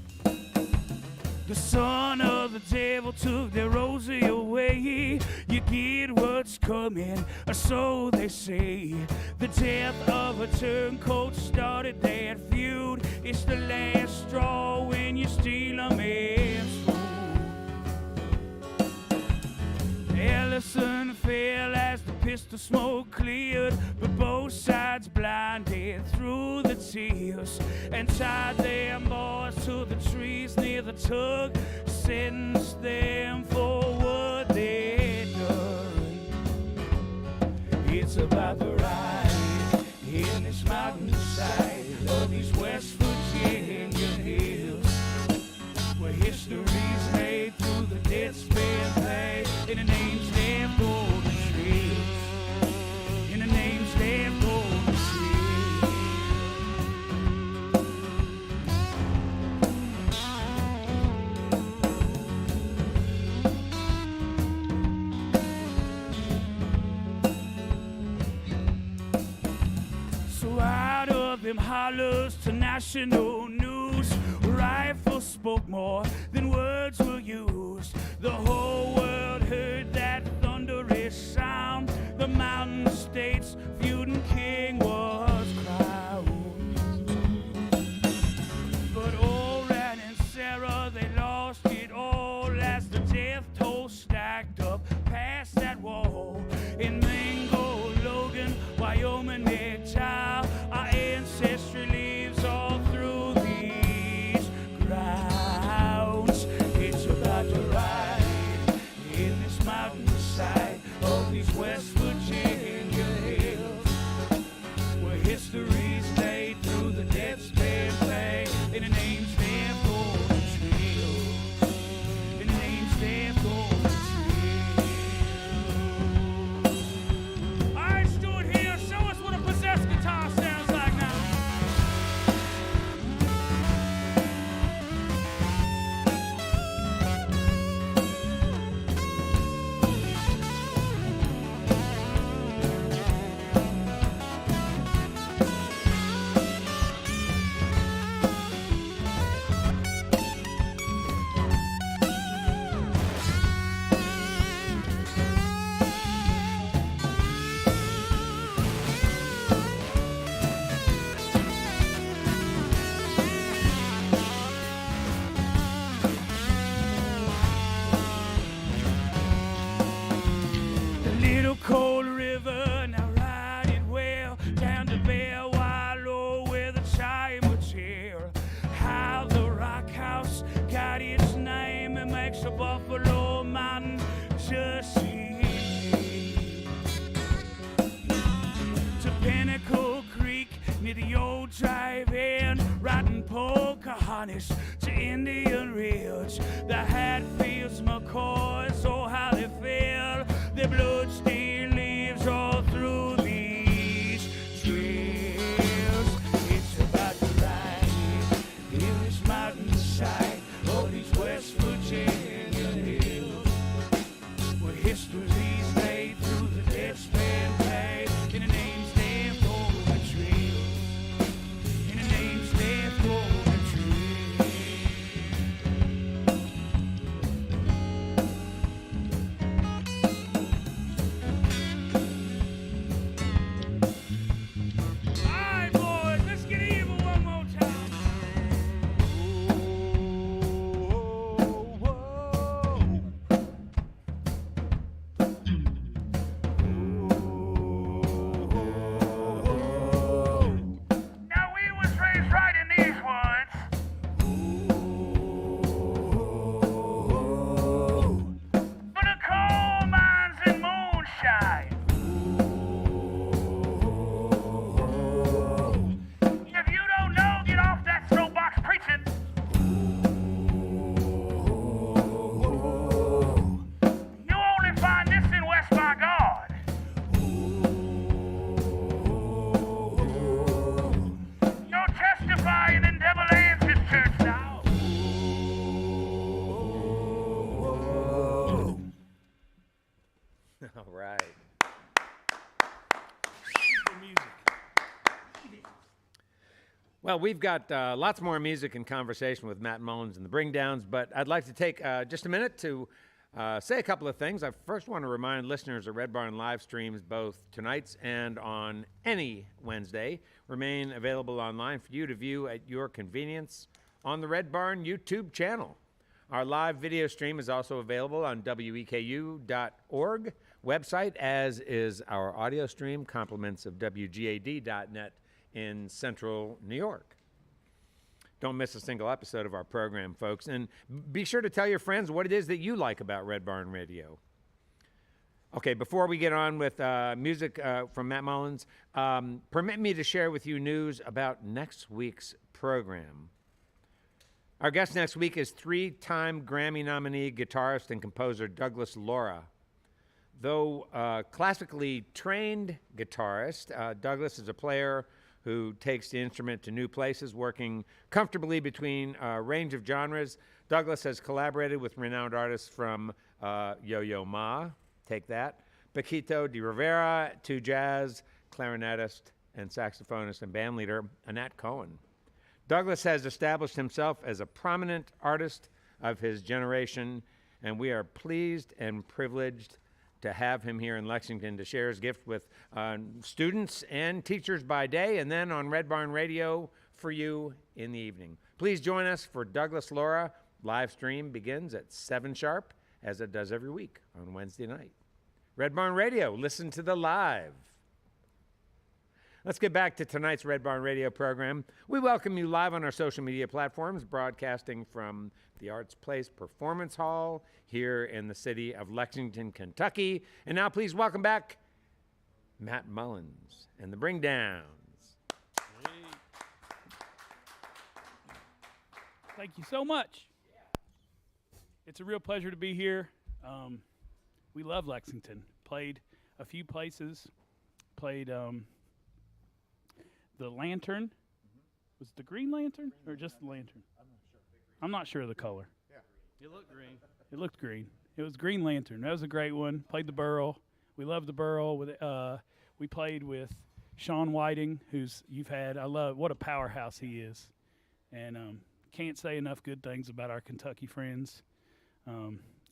the son of the devil took their rosy away. You get what's coming, or so they say. The death of a turncoat started that feud. It's the last straw when you steal a man's food. Ellison fell as the pistol smoke cleared, but both sides blinded through the tears and tied them boys to the trees near the tug, sentenced them for what they'd done. It's about the ride in this mountainside of these West Virginia hills, where history's made through the dead spent pay, in the name's damn golden trails, in the name's damn golden trails. them hollers to national news. Rifles spoke more than words were used. The whole world heard that thunderous sound. The mountain states feuding king was crowned. But Oran and Sarah, they lost it all as the death toll stacked up past that wall. In Mango, Logan, Wyoming, McChild, our ancestry lives all through these grounds. It's about to ride in this mountainside of these West Virginia hills, where history's laid through the death's bed play, and the name's there for the trail, and the name's there for the trail. All right, Stuart here, show us what a possessed guitar sounds like now. The little cold river, now ride it well down to Bear Wallow where the chime would cheer. How the rock house got its name, it makes a Buffalo Mountain just seem. To Pinnacle Creek near the old drive-in, riding Pocahontas to Indian Ridge. The Hatfields, McCoys, oh how they feel. Their blood still lives all through these trails. It's about to ride in this mountainside of these West Virginia hills, where history's laid through the death's bed play, and the name's there for the trail, and the name's there for the trail. All right, boys, let's get evil one more time. Now we was raised right in these woods. For the coal mines and moonshine. If you don't know, get off that soapbox preaching. You only find this in West by God. You're testifying in Devil Answers Church now. All right. Well, we've got lots more music and conversation with Matt Mullins and the Bringdowns, but I'd like to take just a minute to say a couple of things. I first want to remind listeners that Red Barn live streams, both tonight's and on any Wednesday, remain available online for you to view at your convenience on the Red Barn YouTube channel. Our live video stream is also available on weku.org website, as is our audio stream, compliments of wgad.net in central New York. Don't miss a single episode of our program, folks. And be sure to tell your friends what it is that you like about Red Barn Radio. Okay, before we get on with music from Matt Mullins, permit me to share with you news about next week's program. Our guest next week is three-time Grammy nominee guitarist and composer Douglas Laura. Though classically trained guitarist, Douglas is a player who takes the instrument to new places, working comfortably between a range of genres. Douglas has collaborated with renowned artists from Yo-Yo Ma, take that, Paquito de Rivera, to jazz clarinetist and saxophonist and band leader Annette Cohen. Douglas has established himself as a prominent artist of his generation, and we are pleased and privileged to have him here in Lexington to share his gift with students and teachers by day, and then on Red Barn Radio for you in the evening. Please join us for Douglas Laura. Live stream begins at 7 sharp, as it does every week on Wednesday night. Red Barn Radio, listen to the live. Let's get back to tonight's Red Barn Radio program. We welcome you live on our social media platforms, broadcasting from the Arts Place Performance Hall here in the city of Lexington, Kentucky. And now please welcome back Matt Mullins and the Bringdowns. Thank you so much. It's a real pleasure to be here. We love Lexington. Played a few places. Played the Lantern. Was it the Green Lantern or just the Lantern? I'm not sure of the color. You look green. It looked green. It was Green Lantern. That was a great one. Played the Burl. We love the Burl. We played with Sean Whiting, who's you've had. I love what a powerhouse he is, and can't say enough good things about our Kentucky friends.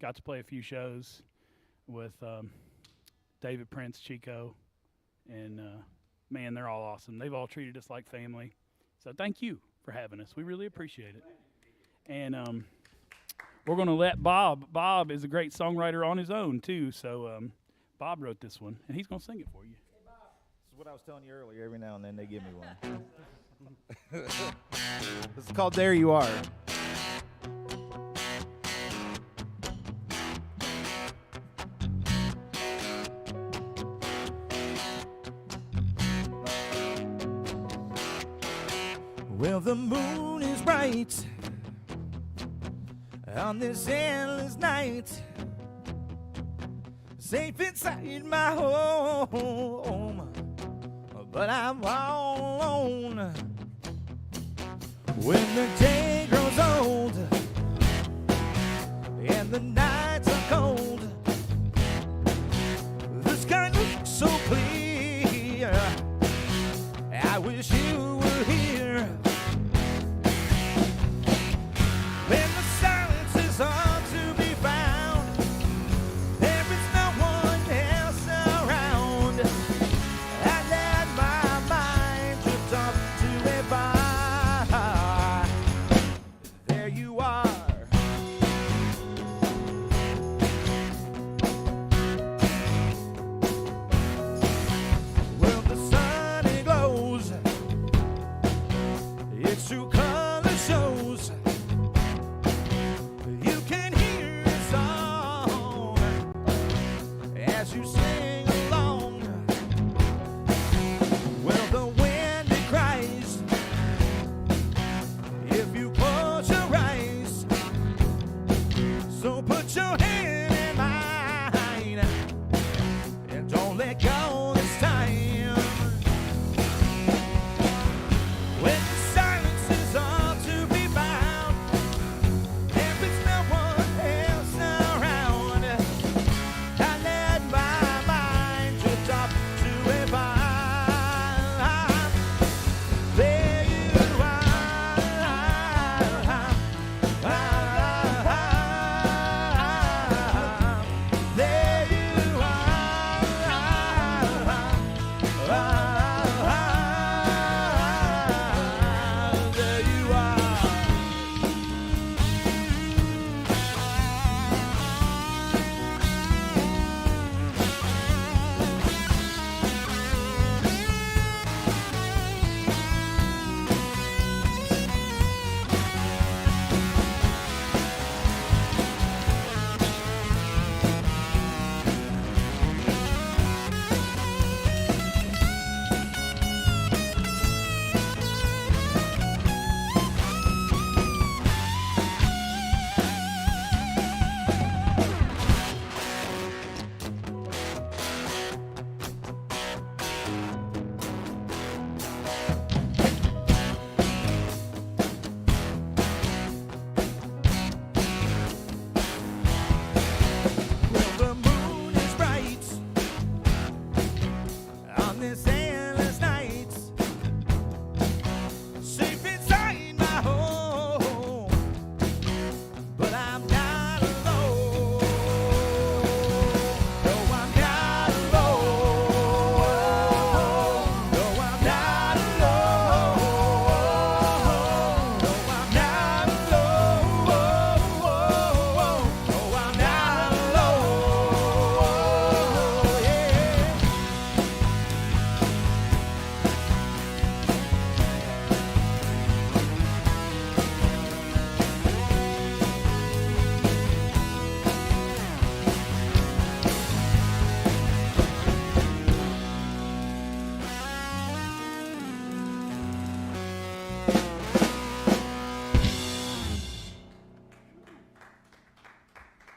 Got to play a few shows with David Prince, Chico, and man, they're all awesome. They've all treated us like family. So thank you for having us. We really appreciate it. And we're going to let Bob. Bob is a great songwriter on his own, too. So Bob wrote this one, and he's going to sing it for you. Hey, Bob. This is what I was telling you earlier. Every now and then they give me one. This is called There You Are. Well, the moon is bright on this endless night, safe inside my home, but I'm all alone. When the day grows old and the nights are cold, the sky looks so clear. I wish you were here. When the silence is hard to be found, there is no one else around. I let my mind drift off to a bar. There you are. Well, the sun it glows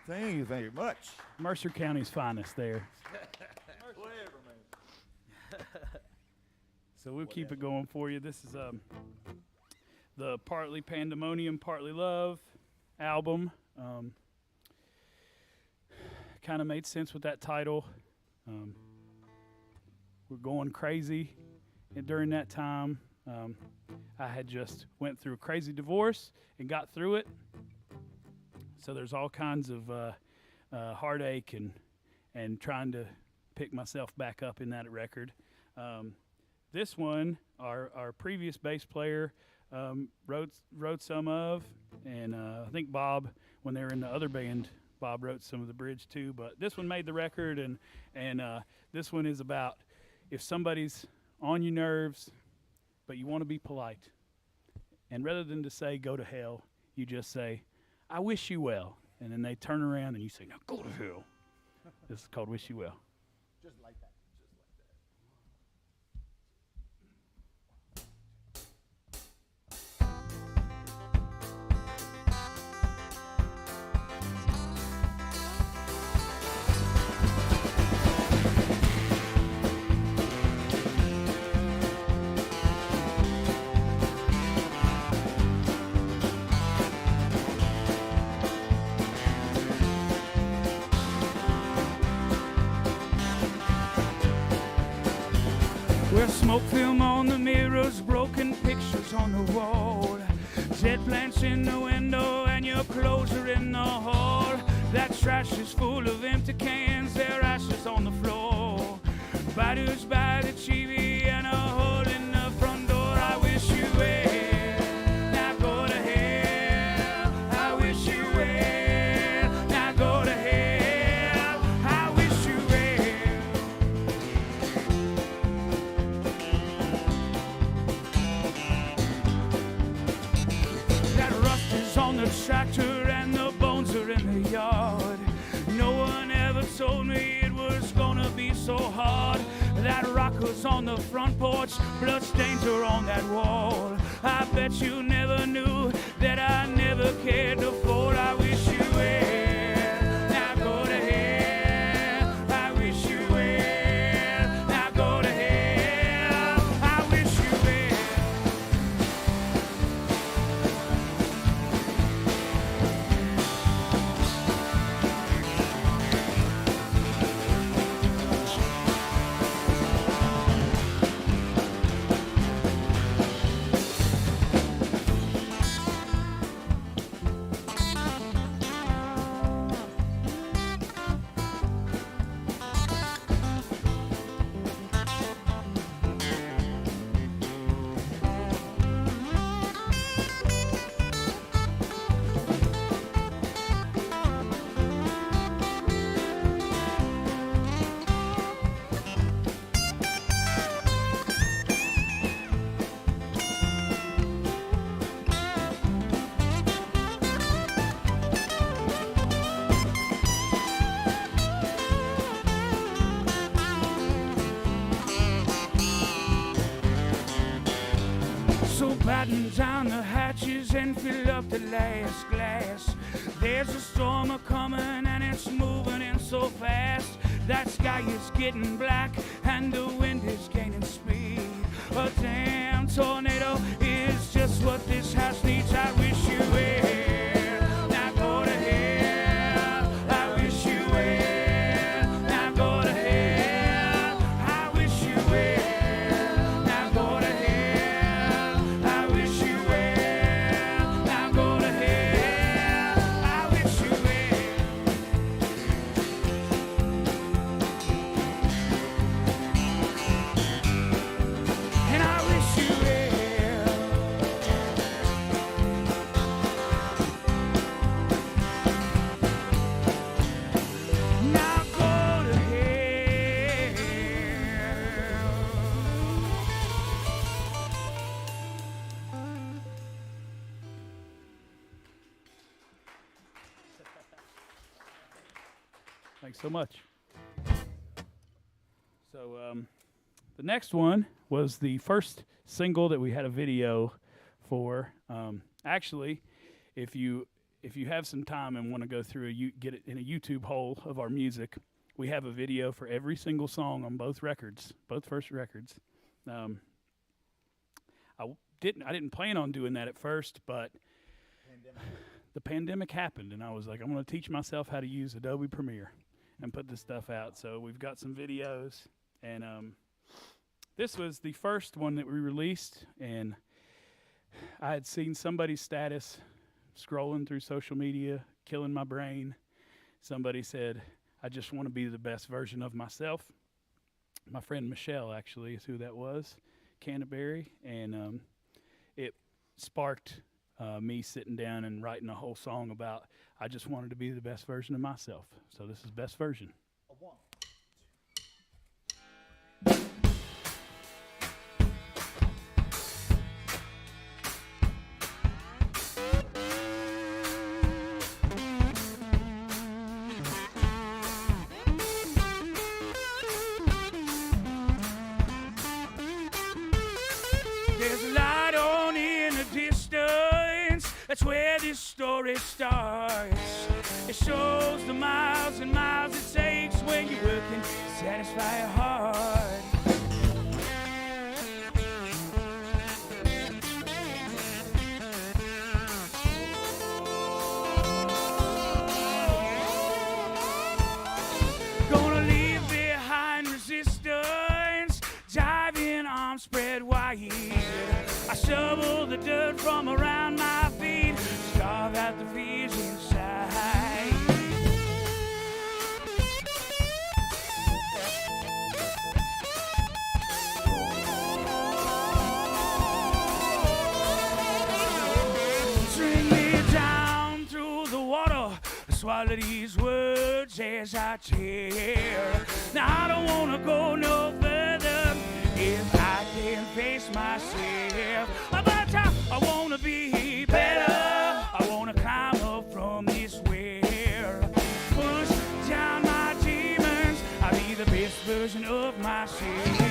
Thank you very much. Mercer County's finest there. Whatever, man. So we'll keep it going for you. This is the Partly Pandemonium, Partly Love album. Kind of made sense with that title. We're going crazy during that time. I had just went through a crazy divorce and got through it. So there's all kinds of heartache and trying to pick myself back up in that record. This one, our previous bass player wrote some of, and I think Bob, when they were in the other band, Bob wrote some of the bridge too. But this one made the record, and this one is about if somebody's on your nerves, but you want to be polite, and rather than to say go to hell, you just say, I wish you well. And then they turn around and you say, now go to hell. This is called Wish You Well. Just like that. Well, smoke film on the mirrors, broken pictures on the wall, jet plants in the window, and your clothes are in the hall. That trash is full of empty cans, their ashes on the floor. Batters by the TV and a hole in the front door. I wish you well, now go to hell. I wish you well, now go to hell. I wish you well. That rust is on the tractor and the bones are in the yard. No one ever told me it was gonna be so hard. That rocker's on the front porch, bloodstains are on that wall. I bet you never knew that I never cared to fall. I wish you well, now go to hell. I wish you well, now go to hell. I wish you well. So batten down the hatches and fill up the last glass. There's a storm a-coming and it's moving in so fast. That sky is getting black and the wind is gaining speed. A damn tornado is just what this house needs. I wish you well, now go to hell. I wish you well, now go to hell. I wish you well, now go to hell. I wish you well, now go to hell. I wish you well. And I wish you well. Now go to hell. Thanks so much. So the next one was the first single that we had a video for. Actually, if you if you have some time and want to go through get it in a YouTube hole of our music, we have a video for every single song on both records, both first records. I didn't plan on doing that at first, but the pandemic happened, and I was like, I'm going to teach myself how to use Adobe Premiere and put this stuff out. So we've got some videos, and this was the first one that we released, and I had seen somebody's status scrolling through social media, killing my brain. Somebody said, I just want to be the best version of myself. My friend Michelle, actually, is who that was, Canterbury, and it sparked me sitting down and writing a whole song about I just wanted to be the best version of myself. So this is best version. There's a light on in the distance. That's where this story starts. It shows the miles and miles it takes when you're working to satisfy your heart. Gonna leave behind resistance, dive in, arms spread wide. I shovel the dirt from around my feet, starve out the fears inside. String me down through the water, swallow these words as I tear. Now I don't wanna go no further if I can face myself. But I wanna be better. I wanna climb up from this well. Push down my demons. I'll be the best version of myself.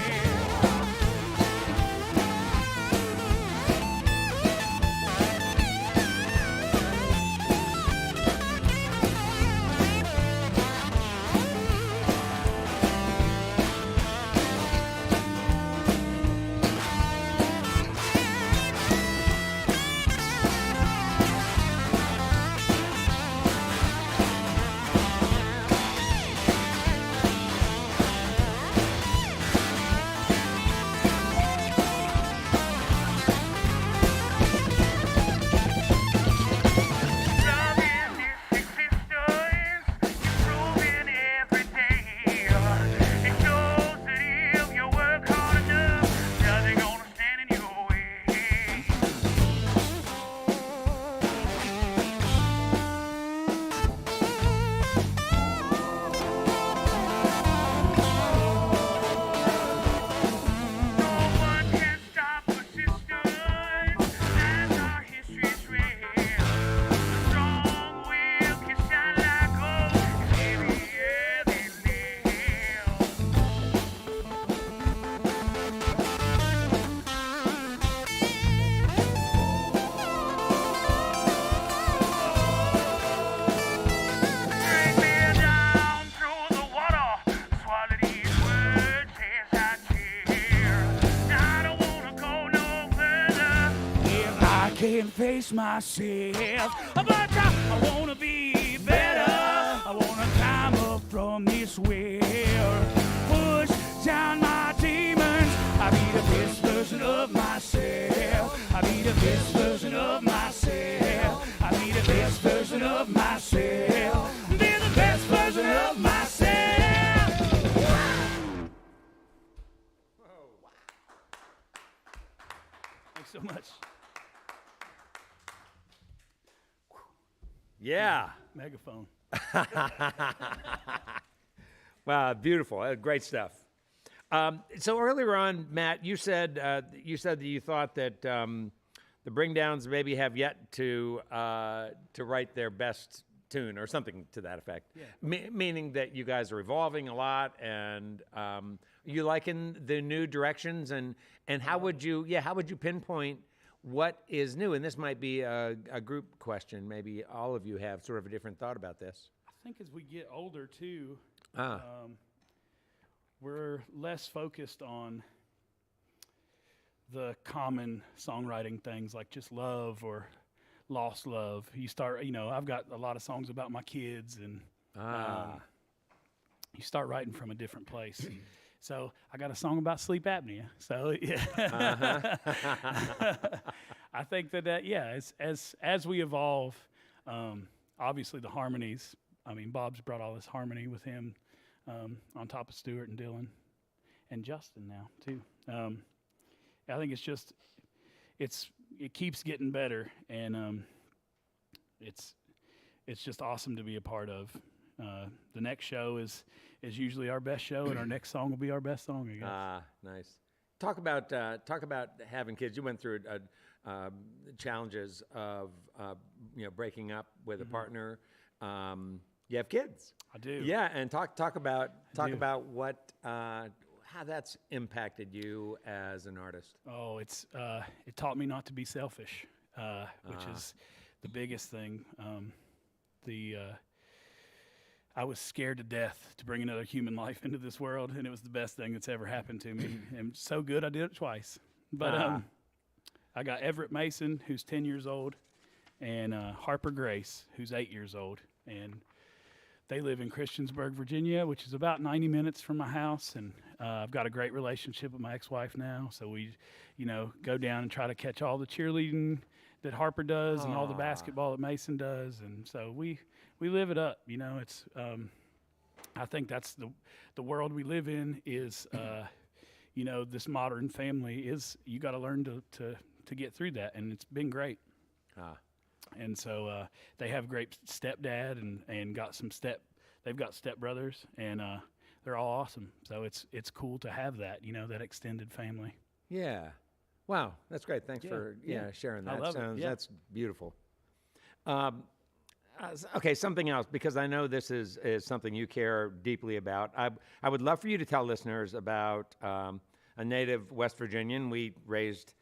Can't face myself, but I wanna be better. I wanna climb up from this well, push down my demons. I'll be the best version of myself. I'll be the best version of myself. I'll be the best version of myself. Be the best version of myself. Thanks so much. Yeah. Megaphone. Wow, beautiful. Great stuff. So earlier on, Matt, you said that you thought that the Bringdowns maybe have yet to write their best tune or something to that effect. Yeah. Meaning that you guys are evolving a lot, and you liking the new directions, and how would you pinpoint what is new? And this might be a group question. Maybe all of you have sort of a different thought about this. I think as we get older too, Ah. we're less focused on the common songwriting things like just love or lost love. You start, I've got a lot of songs about my kids, and you start writing from a different place. So I got a song about sleep apnea. So yeah, I think that as we evolve, obviously the harmonies. I mean, Bob's brought all this harmony with him on top of Stuart and Dylan and Justin now too. I think it keeps getting better, and it's just awesome to be a part of. The next show is usually our best show, and our next song will be our best song, I guess. Nice. Talk about having kids. You went through challenges of breaking up with a partner. You have kids. I do. Yeah, and talk about what how that's impacted you as an artist. Oh, it taught me not to be selfish, which is the biggest thing. I was scared to death to bring another human life into this world, and it was the best thing that's ever happened to me. And so good, I did it twice. But I got Everett Mason, who's 10 years old, and Harper Grace, who's 8 years old. And they live in Christiansburg, Virginia, which is about 90 minutes from my house. And I've got a great relationship with my ex-wife now. So we, go down and try to catch all the cheerleading that Harper does and all the basketball that Mason does. And so we live it up. It's I think that's the world we live in is, this modern family is, you got to learn to get through that. And it's been great. And so they have great stepdad and they've got stepbrothers, and they're all awesome. So it's cool to have that, that extended family. Yeah. Wow, that's great. Thanks for sharing that. I love it. Yeah. That's beautiful. Okay, something else, because I know this is something you care deeply about. I would love for you to tell listeners about a native West Virginian. We raised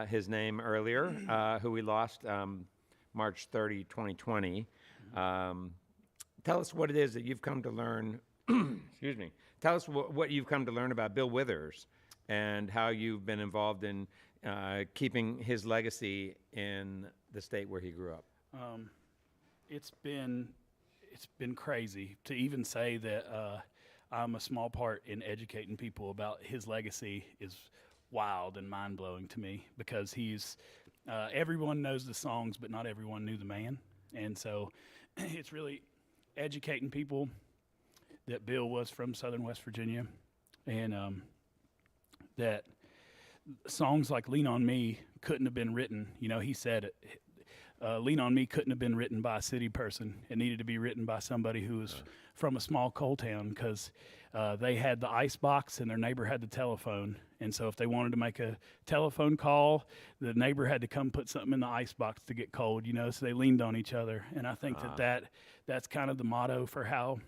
his name earlier, who we lost March 30, 2020. Tell us what it is that you've come to learn. Excuse me. Tell us what you've come to learn about Bill Withers and how you've been involved in keeping his legacy in the state where he grew up. It's been crazy to even say that I'm a small part in educating people about his legacy is wild and mind-blowing to me, because he's everyone knows the songs, but not everyone knew the man. And so it's really educating people that Bill was from Southern West Virginia, and that songs like Lean on Me couldn't have been written. He said it. Lean on Me couldn't have been written by a city person. It needed to be written by somebody who was from a small coal town, because they had the ice box and their neighbor had the telephone. And so if they wanted to make a telephone call, the neighbor had to come put something in the ice box to get cold, so they leaned on each other. And I think that's kind of the motto for how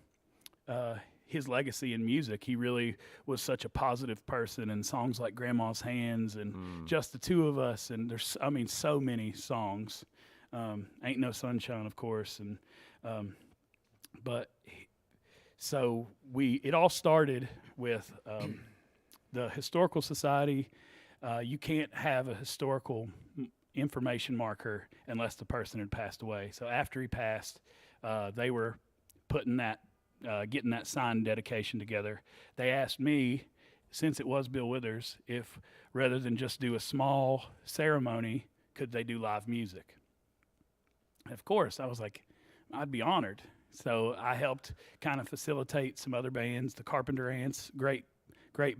his legacy in music. He really was such a positive person, and songs like Grandma's Hands and Just the Two of Us. And there's, so many songs. Ain't No Sunshine, of course. And it all started with the Historical Society. You can't have a historical information marker unless the person had passed away. So after he passed, they were putting getting that signed dedication together. They asked me, since it was Bill Withers, if rather than just do a small ceremony, could they do live music? Of course, I was like, I'd be honored. So I helped kind of facilitate some other bands, the Carpenter Ants, great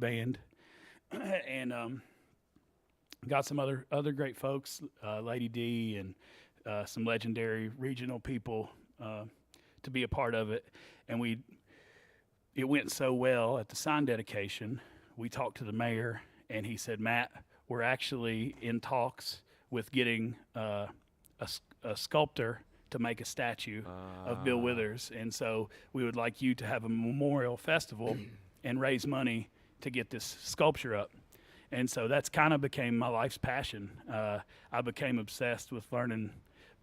band, and got some other great folks, Lady D, and some legendary regional people to be a part of it. And it went so well at the sign dedication. We talked to the mayor, and he said, Matt, we're actually in talks with getting a sculptor to make a statue of Bill Withers, and so we would like you to have a memorial festival and raise money to get this sculpture up. And so that's kind of became my life's passion. I became obsessed with learning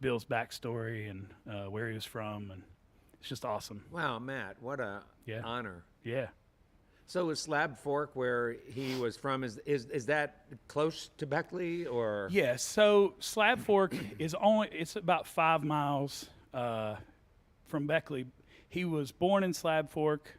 Bill's backstory and where he was from, and it's just awesome. Wow, Matt, what a Yeah. honor. Yeah. So is Slab Fork, where he was from, is that close to Beckley, or? Yes. So Slab Fork it's about 5 miles from Beckley. He was born in Slab Fork.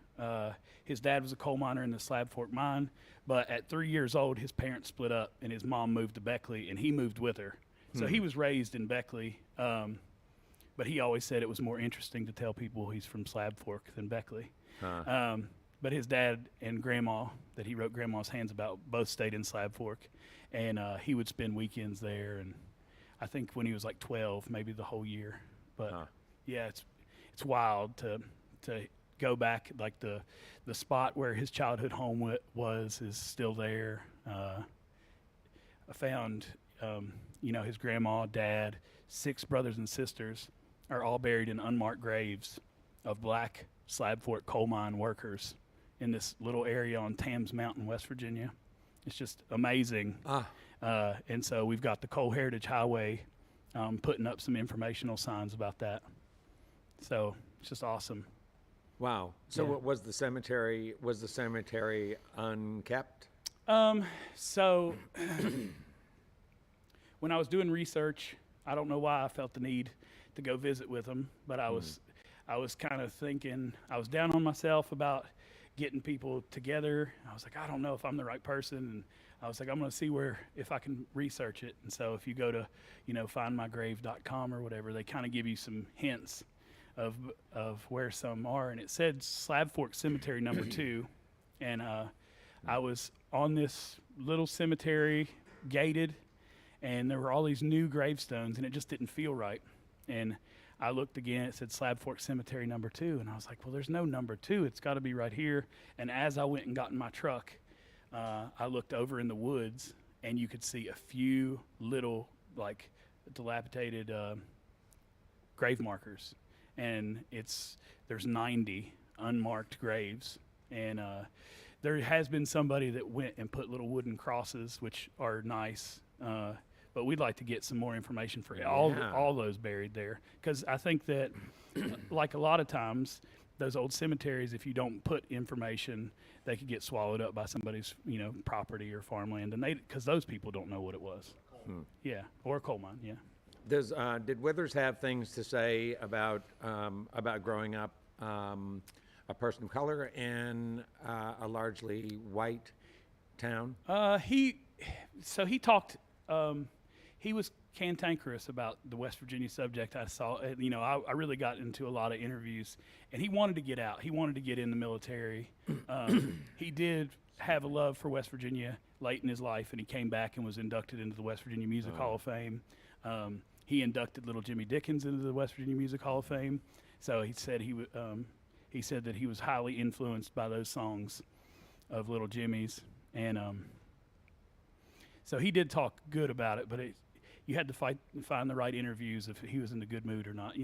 His dad was a coal miner in the Slab Fork mine, but at 3 years old, his parents split up, and his mom moved to Beckley, and he moved with her. So he was raised in Beckley, but he always said it was more interesting to tell people he's from Slab Fork than Beckley. But his dad and grandma, that he wrote Grandma's Hands about, both stayed in Slab Fork, and he would spend weekends there. And I think when he was like 12, maybe the whole year. But yeah, it's wild to go back. Like the spot where his childhood home was is still there. I found his grandma, dad, 6 brothers and sisters are all buried in unmarked graves of black Slab Fork coal mine workers in this little area on Tams Mountain, West Virginia. It's just amazing. And so we've got the Coal Heritage Highway putting up some informational signs about that. So it's just awesome. Wow. So Yeah. what was the cemetery unkept? So when I was doing research, I don't know why I felt the need to go visit with them, but I was kind of thinking, I was down on myself about getting people together. I was like, I don't know if I'm the right person. And I was like, I'm going to see if I can research it. And so if you go to, findmygrave.com or whatever, they kind of give you some hints of where some are. And it said Slab Fork Cemetery number 2. And I was on this little cemetery, gated, and there were all these new gravestones, and it just didn't feel right. And I looked again, it said Slab Fork Cemetery number 2, and I was like, well, there's no number 2, it's got to be right here. And as I went and got in my truck, I looked over in the woods, and you could see a few little, like, dilapidated grave markers. And there's 90 unmarked graves, and there has been somebody that went and put little wooden crosses, which are nice, but we'd like to get some more information for all those buried there, because I think that, like a lot of times, those old cemeteries, if you don't put information, they could get swallowed up by somebody's property or farmland, and because those people don't know what it was. Yeah, or a coal mine. Yeah. Did Withers have things to say about growing up a person of color in a largely white town? He talked. He was cantankerous about the West Virginia subject. I saw, I really got into a lot of interviews, and he wanted to get out. He wanted to get in the military. He did have a love for West Virginia late in his life, and he came back and was inducted into the West Virginia Music Hall of Fame. He inducted little Jimmy Dickens into the West Virginia Music Hall of Fame. So he said he said that he was highly influenced by those songs of Little Jimmy's, and so he did talk good about it. But you had to find the right interviews if he was in a good mood or not.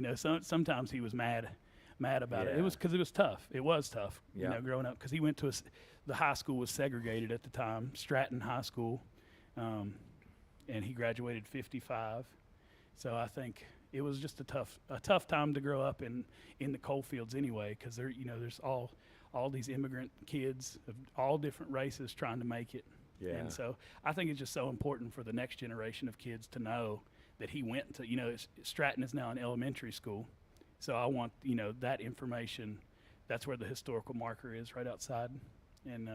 Sometimes he was mad about it. It was because it was tough. It was tough, growing up, because he went to the high school was segregated at the time, Stratton High School, and he graduated 55. So I think it was just a tough time to grow up in the coal fields anyway, because there's all these immigrant kids of all different races trying to make it. Yeah. And so I think it's just so important for the next generation of kids to know that he went to, Stratton is now an elementary school. So I want, that information. That's where the historical marker is, right outside. And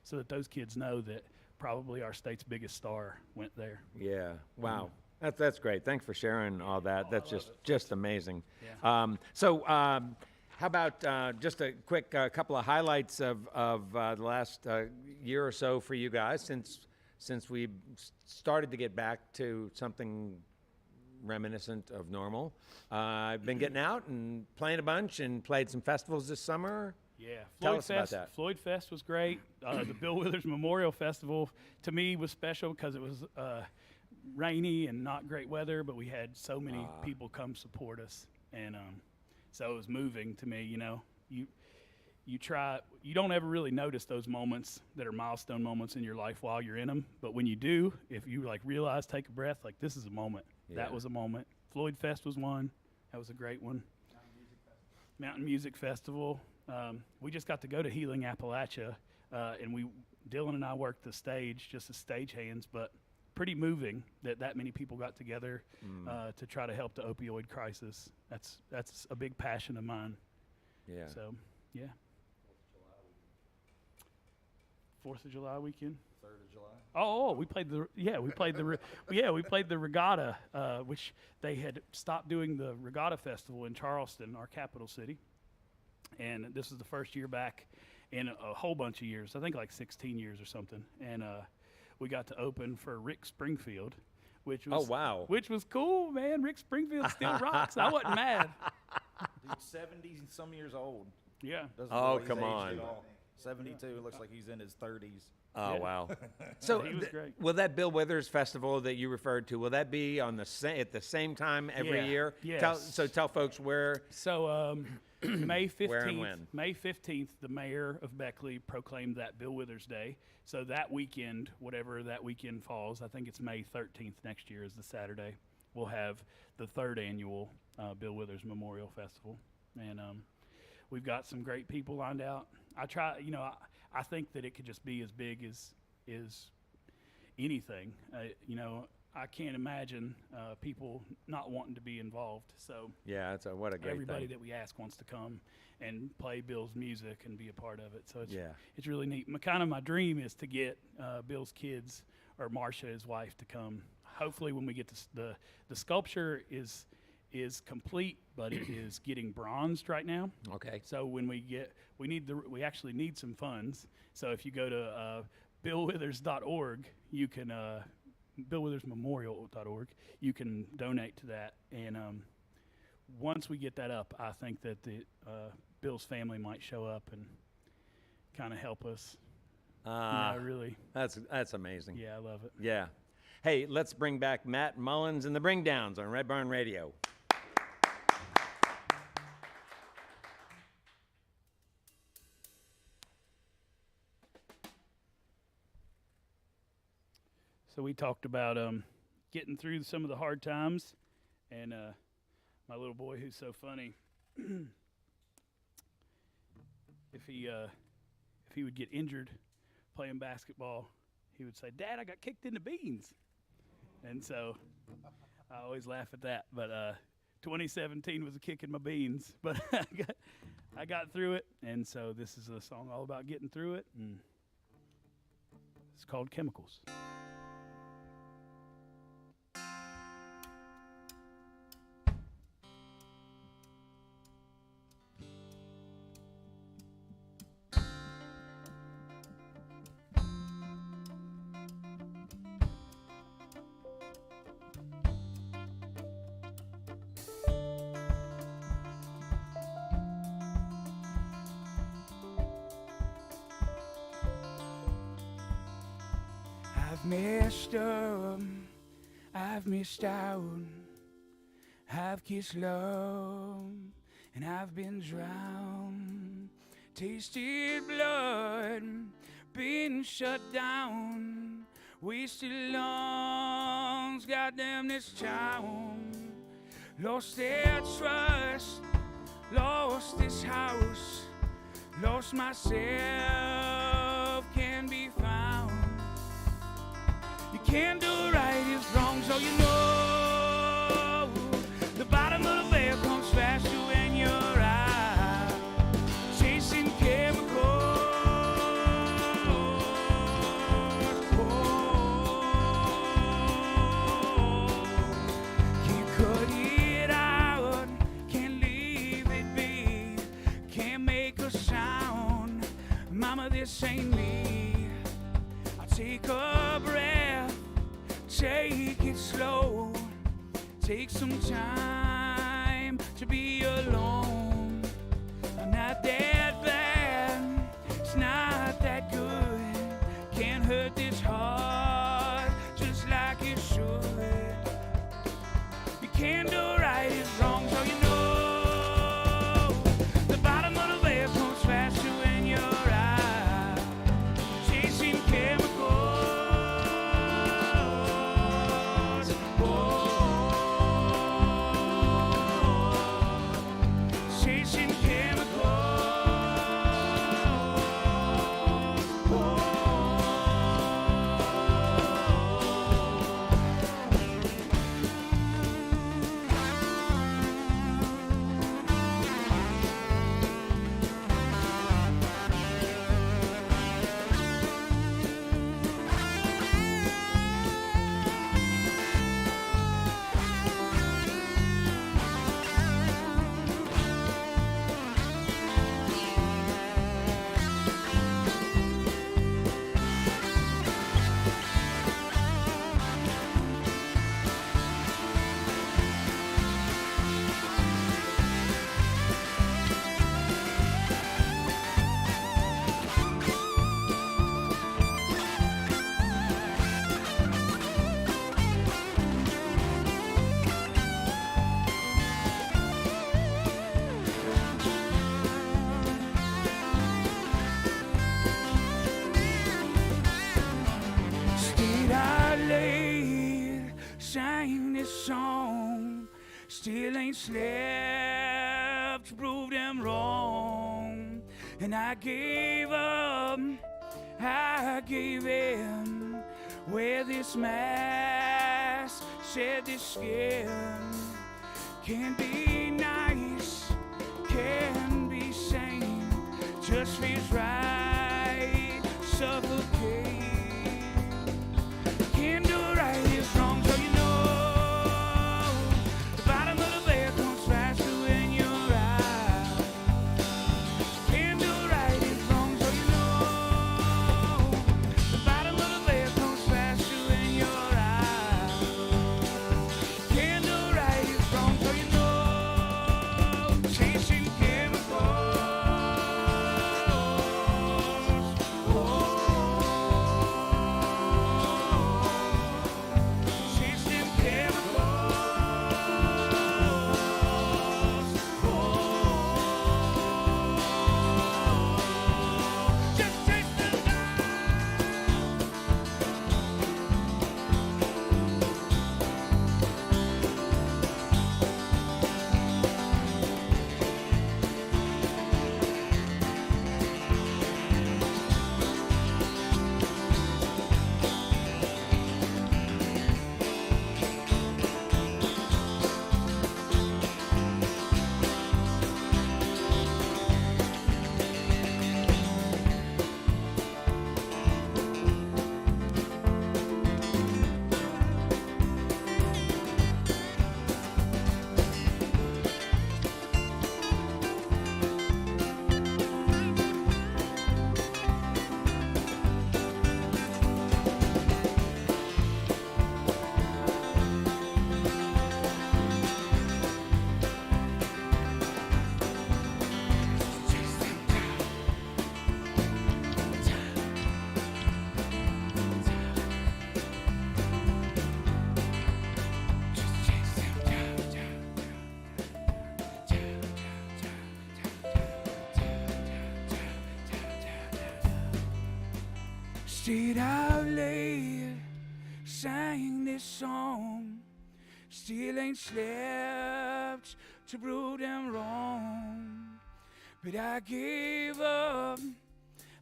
so that those kids know that probably our state's biggest star went there. Yeah. Wow. That's great. Thanks for sharing all that. That's just amazing. Yeah. How about just a quick couple of highlights of the last year or so for you guys since we started to get back to something reminiscent of normal. I've been getting out and playing a bunch and played some festivals this summer. Yeah, Tell us about that. Floyd Fest was great. The Bill Withers Memorial Festival to me was special because it was rainy and not great weather, but we had so many people come support us, and so it was moving to me. you don't ever really notice those moments that are milestone moments in your life while you're in them. But when you do, if you like realize, take a breath, like this is a moment. Yeah. That was a moment. Floyd Fest was one. That was a great one. Mountain Music Festival. We just got to go to Healing Appalachia, and Dylan and I worked the stage just as stagehands, but pretty moving that many people got together to try to help the opioid crisis. That's a big passion of mine. Yeah. So, yeah. 4th of July weekend. 3rd of July. Oh, we played we played the regatta, which they had stopped doing the regatta festival in Charleston, our capital city, and this is the first year back in a whole bunch of years. I think like 16 years or something, and we got to open for Rick Springfield, which was which was cool, man. Rick Springfield still rocks. I wasn't mad. Dude, 70 and some years old. Yeah. Doesn't Oh, look like he's come aged on. at all. 72. Looks like he's in his 30s. Oh, Yeah. wow. So He was great. will that Bill Withers festival that you referred to, will that be on at the same time every Yeah. year? Yes. Tell folks where. So May 15th, Where and when? May 15th, the mayor of Beckley proclaimed that Bill Withers Day. So that weekend, whatever that weekend falls, I think it's May 13th next year is the Saturday, we'll have the 3rd annual Bill Withers Memorial Festival. And we've got some great people lined out. I think that it could just be as big as anything. I can't imagine people not wanting to be involved. So Yeah, what a great everybody thing. that we ask wants to come and play Bill's music and be a part of it. So it's really neat. My dream is to get Bill's kids or Marcia, his wife, to come. Hopefully, when we get the sculpture is complete, but it is getting bronzed right now. Okay. So when we actually need some funds. So if you go to billwithers.org, you can billwithersmemorial.org, you can donate to that. And once we get that up, I think that Bill's family might show up and kind of help us. Really. That's amazing. Yeah, I love it. Yeah. Hey, let's bring back Matt Mullins and the Bringdowns on Red Barn Radio. So we talked about getting through some of the hard times, and my little boy, who's so funny, if he would get injured playing basketball, he would say, "Dad, I got kicked in the beans," and so I always laugh at that. But 2017 was a kick in my beans, but I got through it, and so this is a song all about getting through it, and it's called Chemicals. I've messed up, I've missed out, I've kissed love, and I've been drowned, tasted blood, been shut down, wasted lungs, goddamn this town, lost their trust, lost this house, lost myself, can't be found. You can't do right if wrong, so you know the bottom of the barrel comes faster when you're out chasing chemicals. Can't cut it out, can't leave it be, can't make a sound. Mama, this ain't me. I take a breath, take it slow, take some time to be alone. I'm not that bad, it's not that good, can't hurt this heart just like it should. You can't do right if wrong, so you know the bottom of the barrel comes faster sang this song. Still ain't slept to prove them wrong. And I gave up, I gave in, where this mask shed this skin. Can be nice, can be sane, just feels right, suffocate. Can do right if wrong, so you know the bottom of the bed comes faster when you're out. Can do right if wrong, so you know the bottom of the bed comes faster when you're out. Can do right if wrong, so you know chasing chemicals. Chasing chemicals. Just chase the stayed out late, sang this song. Still ain't slept to prove them wrong. But I gave up,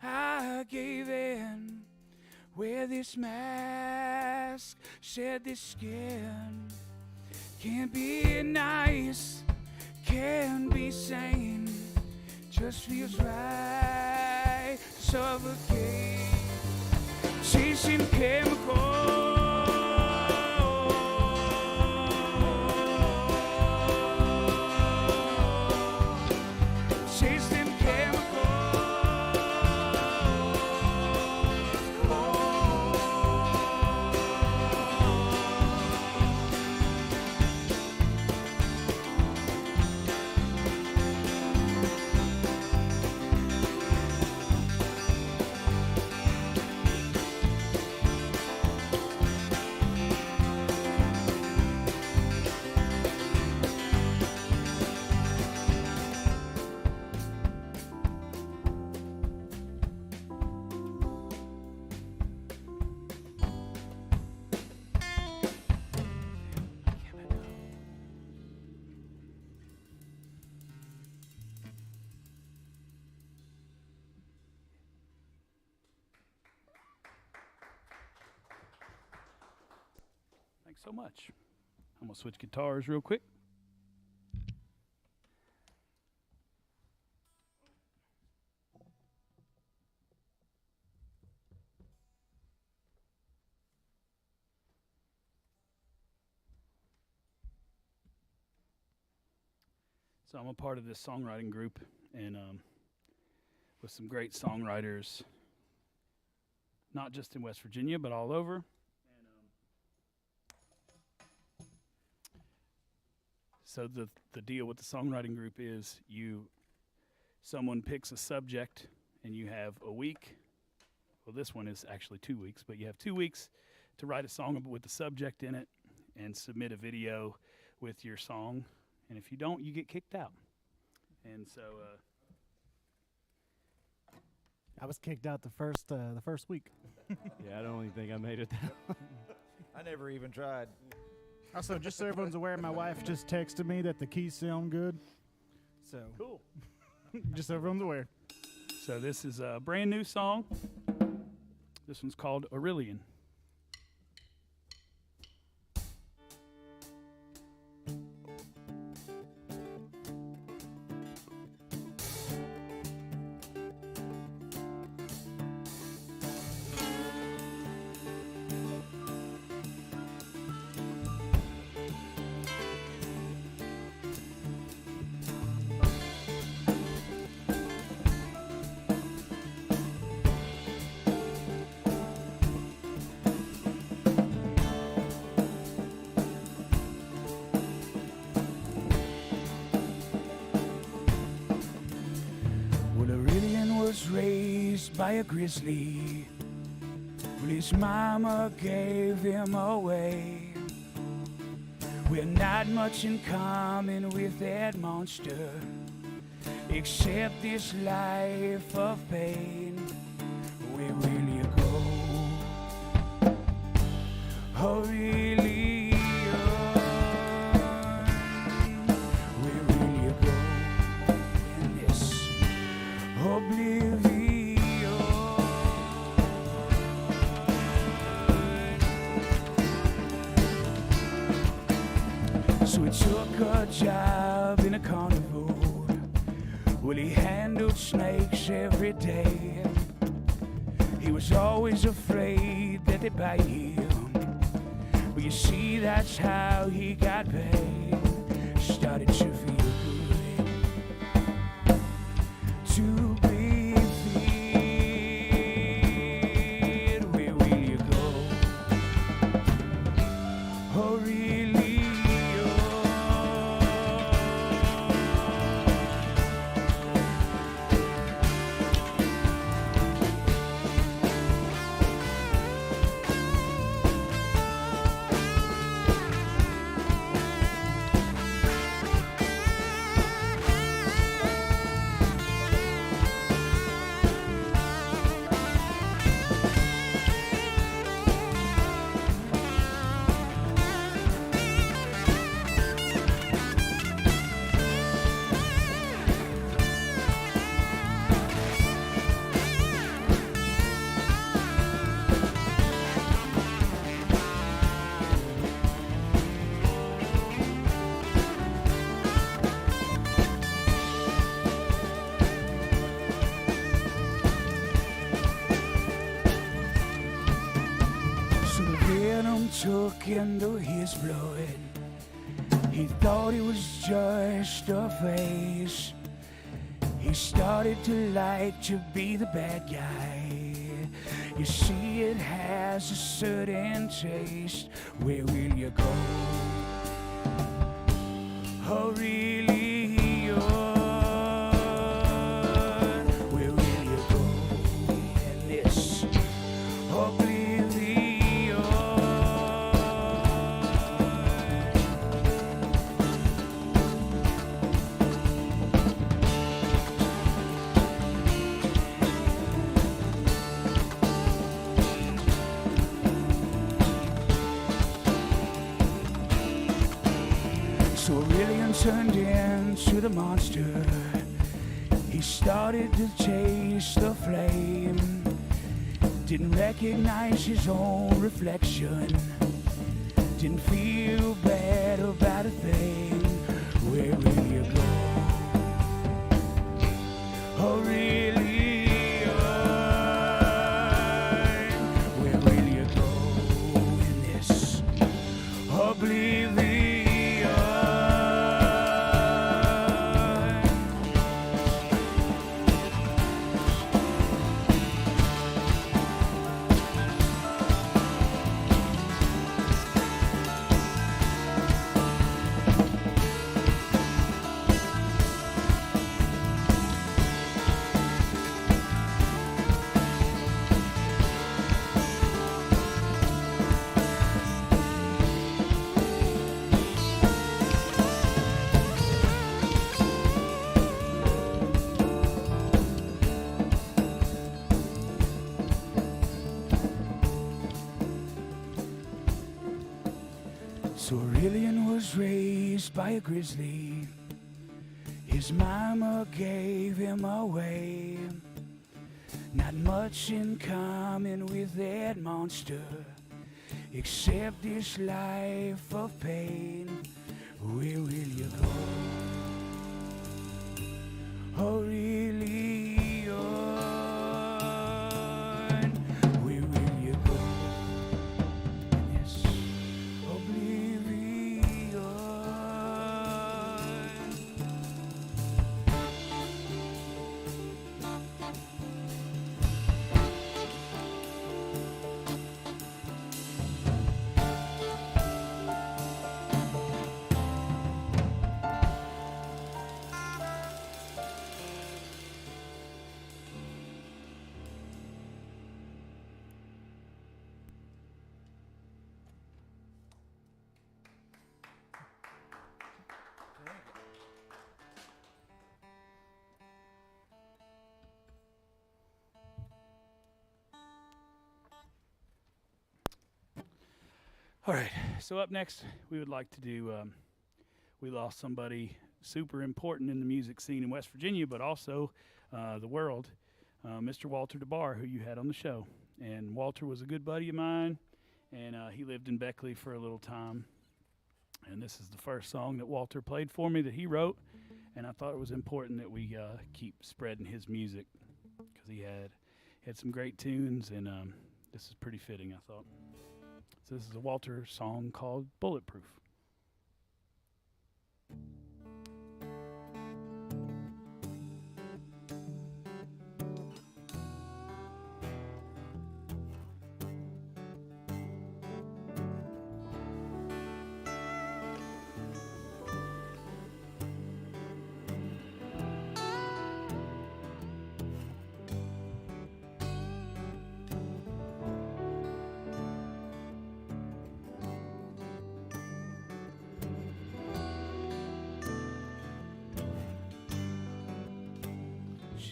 I gave in, where this mask shed this skin. Can't be nice, can't be sane, just feels right, suffocate. Chasing chemicals. Chasing Thanks so much. I'm going to switch guitars real quick. So I'm a part of this songwriting group, and with some great songwriters, not just in West Virginia, but all over. So the deal with the songwriting group is someone picks a subject and you have a week. Well, this one is actually 2 weeks, but you have 2 weeks to write a song with the subject in it and submit a video with your song. And if you don't, you get kicked out. And so I was kicked out the first week. Yeah, I don't even think I made it. I never even tried. Also, just so everyone's aware, my wife just texted me that the keys sound good. So, Cool. just so everyone's aware. So this is a brand new song. This one's called Aurelian. Well, Aurelian was raised by a grizzly. Well, his mama gave him away. We're not much in common with that monster, except this life of pain. Where will you go, Aurelian? Where will you go in this oblivion? So he took a job in a carnival. Well, he handled snakes every day. He was always afraid that they'd bite him. But you see, that's how he got paid. Started to feel good, to be feared. Where will you go, Aurelian? So the venom took into his blood. He thought it was just a phase. He started to like to be the bad guy. You see, it has a certain taste. Where will you go, Aurelian? Where will you go in this oblivion? So Aurelian turned into the monster. He started to chase the flame. Didn't recognize his own reflection. Didn't feel bad about a thing. Where will you go, Aurelian? Where will you go in this oblivion? Aurelian was raised by a grizzly. His mama gave him away. Not much in common with that monster, except this life of pain. Where will you go, Aurelian? Where will you go? Yes, oblivion. All right, so up next, we would like to do, we lost somebody super important in the music scene in West Virginia, but also the world, Mr. Walter DeBar, who you had on the show. And Walter was a good buddy of mine, and he lived in Beckley for a little time. And this is the first song that Walter played for me that he wrote, and I thought it was important that we keep spreading his music, because he had some great tunes, and this is pretty fitting, I thought. So this is a Walter song called Bulletproof.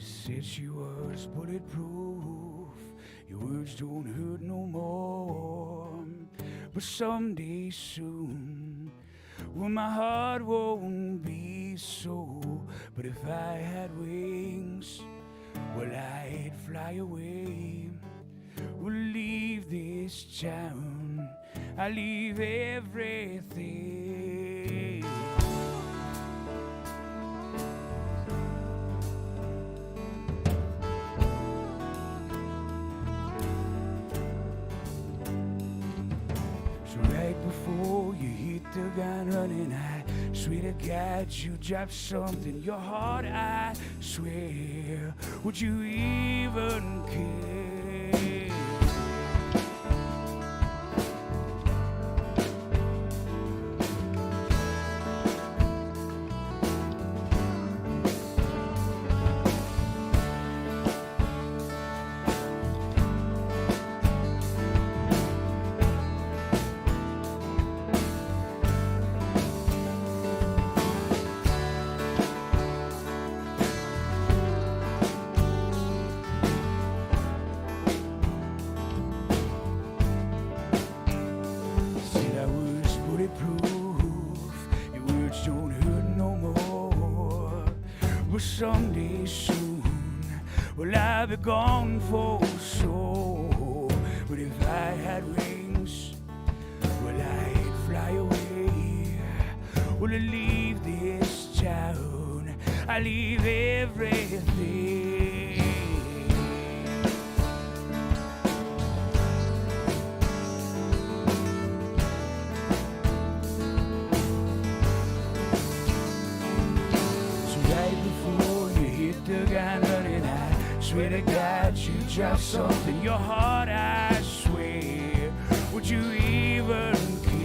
Said she was bulletproof, your words don't hurt no more. But someday soon, well, my heart won't be so. But if I had wings, well, I'd fly away. We'll leave this town, I leave everything. Before you hit the ground running, I swear to God you dropped something. Your heart, I swear, would you even care? Someday soon, well, I'll be gone for so. But if I had wings, well, I'd fly away. Well, I leave this town, I leave everything. The ground running, I swear to God you dropped something. Your heart, I swear, would you even care?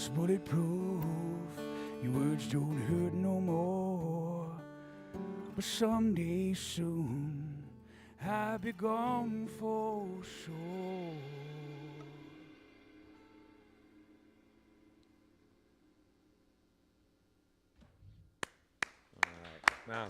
was bulletproof. Your words don't hurt no more. But someday soon I'll be gone for sure. Wow.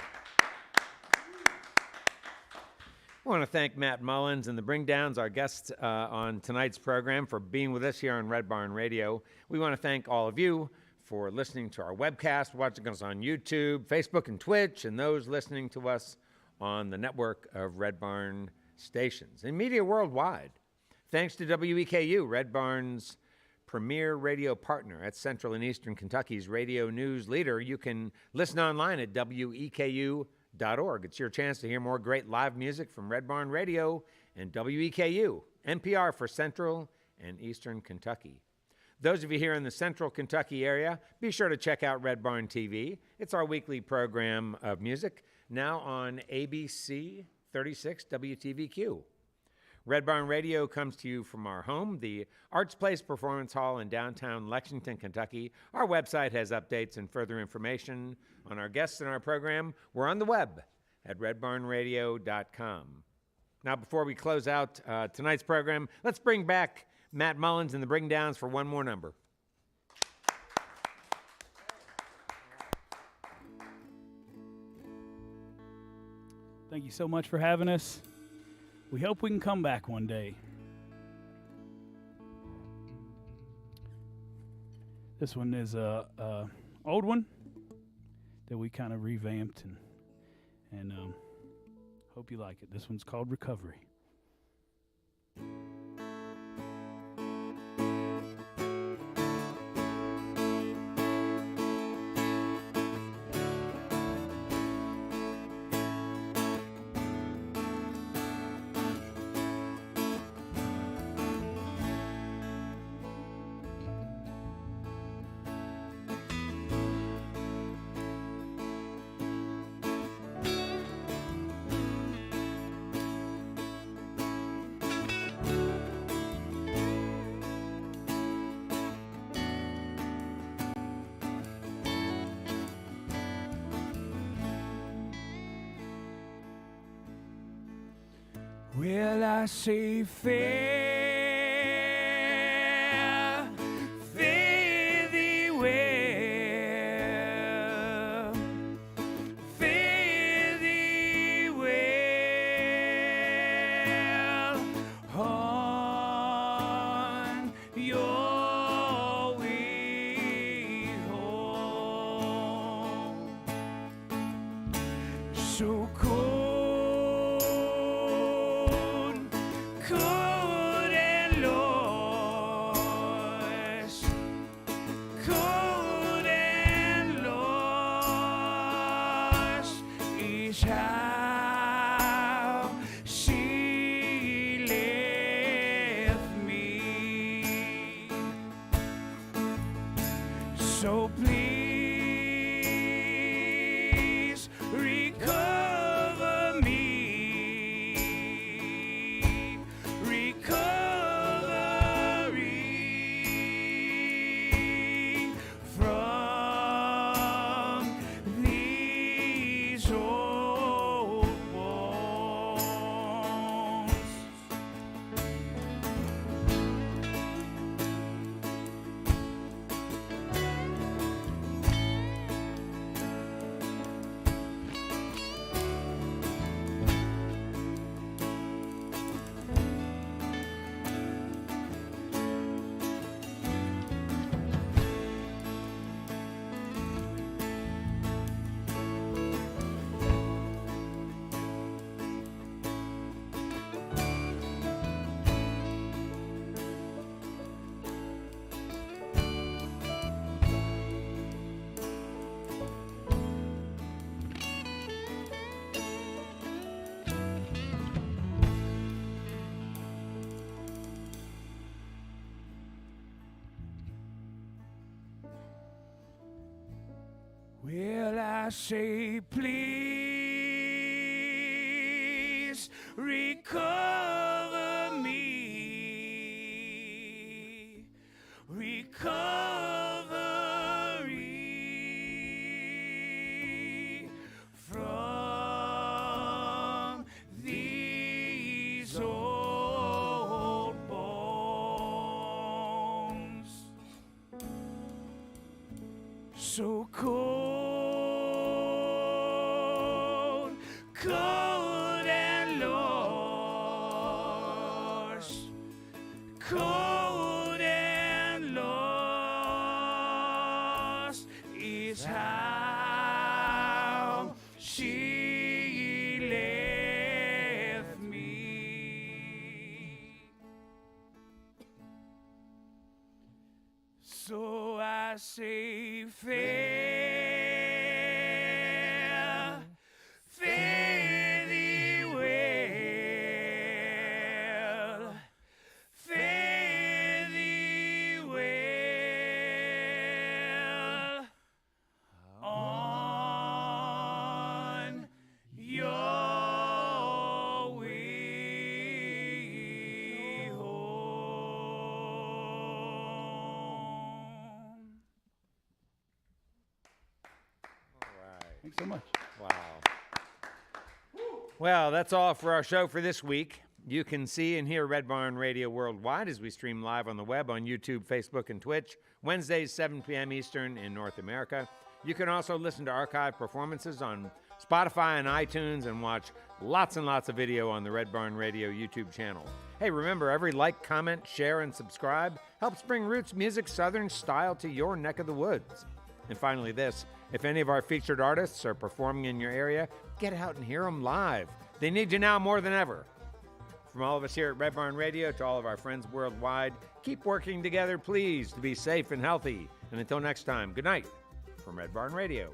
I want to thank Matt Mullins and the Bringdowns, our guests on tonight's program, for being with us here on Red Barn Radio. We want to thank all of you for listening to our webcast, watching us on YouTube, Facebook, and Twitch, and those listening to us on the network of Red Barn stations and media worldwide. Thanks to WEKU, Red Barn's premier radio partner at Central and Eastern Kentucky's radio news leader. You can listen online at WEKU.org. It's your chance to hear more great live music from Red Barn Radio and WEKU, NPR for Central and Eastern Kentucky. Those of you here in the Central Kentucky area, be sure to check out Red Barn TV. It's our weekly program of music, now on ABC 36 WTVQ. Red Barn Radio comes to you from our home, the Arts Place Performance Hall in downtown Lexington, Kentucky. Our website has updates and further information on our guests and our program. We're on the web at redbarnradio.com. Now, before we close out tonight's program, let's bring back Matt Mullins and the Bringdowns for one more number. Thank you so much for having us. We hope we can come back one day. This one is a old one that we kind of revamped and hope you like it. This one's called Recovery. Well, I say fare, fare thee well, fare thee well on your way home. So cold. So please recover me, recovery from these old wounds. Well, I say, please recover me, recover. so cold, cold and lost, cold and lost is how she left me. So I say fare, fare thee well, fare thee well on your way home. Thanks so much. Wow. Well, that's all for our show for this week. You can see and hear Red Barn Radio worldwide as we stream live on the web on YouTube, Facebook, and Twitch, Wednesdays, 7 p.m. Eastern in North America. You can also listen to archive performances on Spotify and iTunes and watch lots and lots of video on the Red Barn Radio YouTube channel. Hey, remember, every like, comment, share, and subscribe helps bring roots music Southern style to your neck of the woods. And finally this, if any of our featured artists are performing in your area, get out and hear them live. They need you now more than ever. From all of us here at Red Barn Radio to all of our friends worldwide, keep working together, please, to be safe and healthy. And until next time, good night from Red Barn Radio.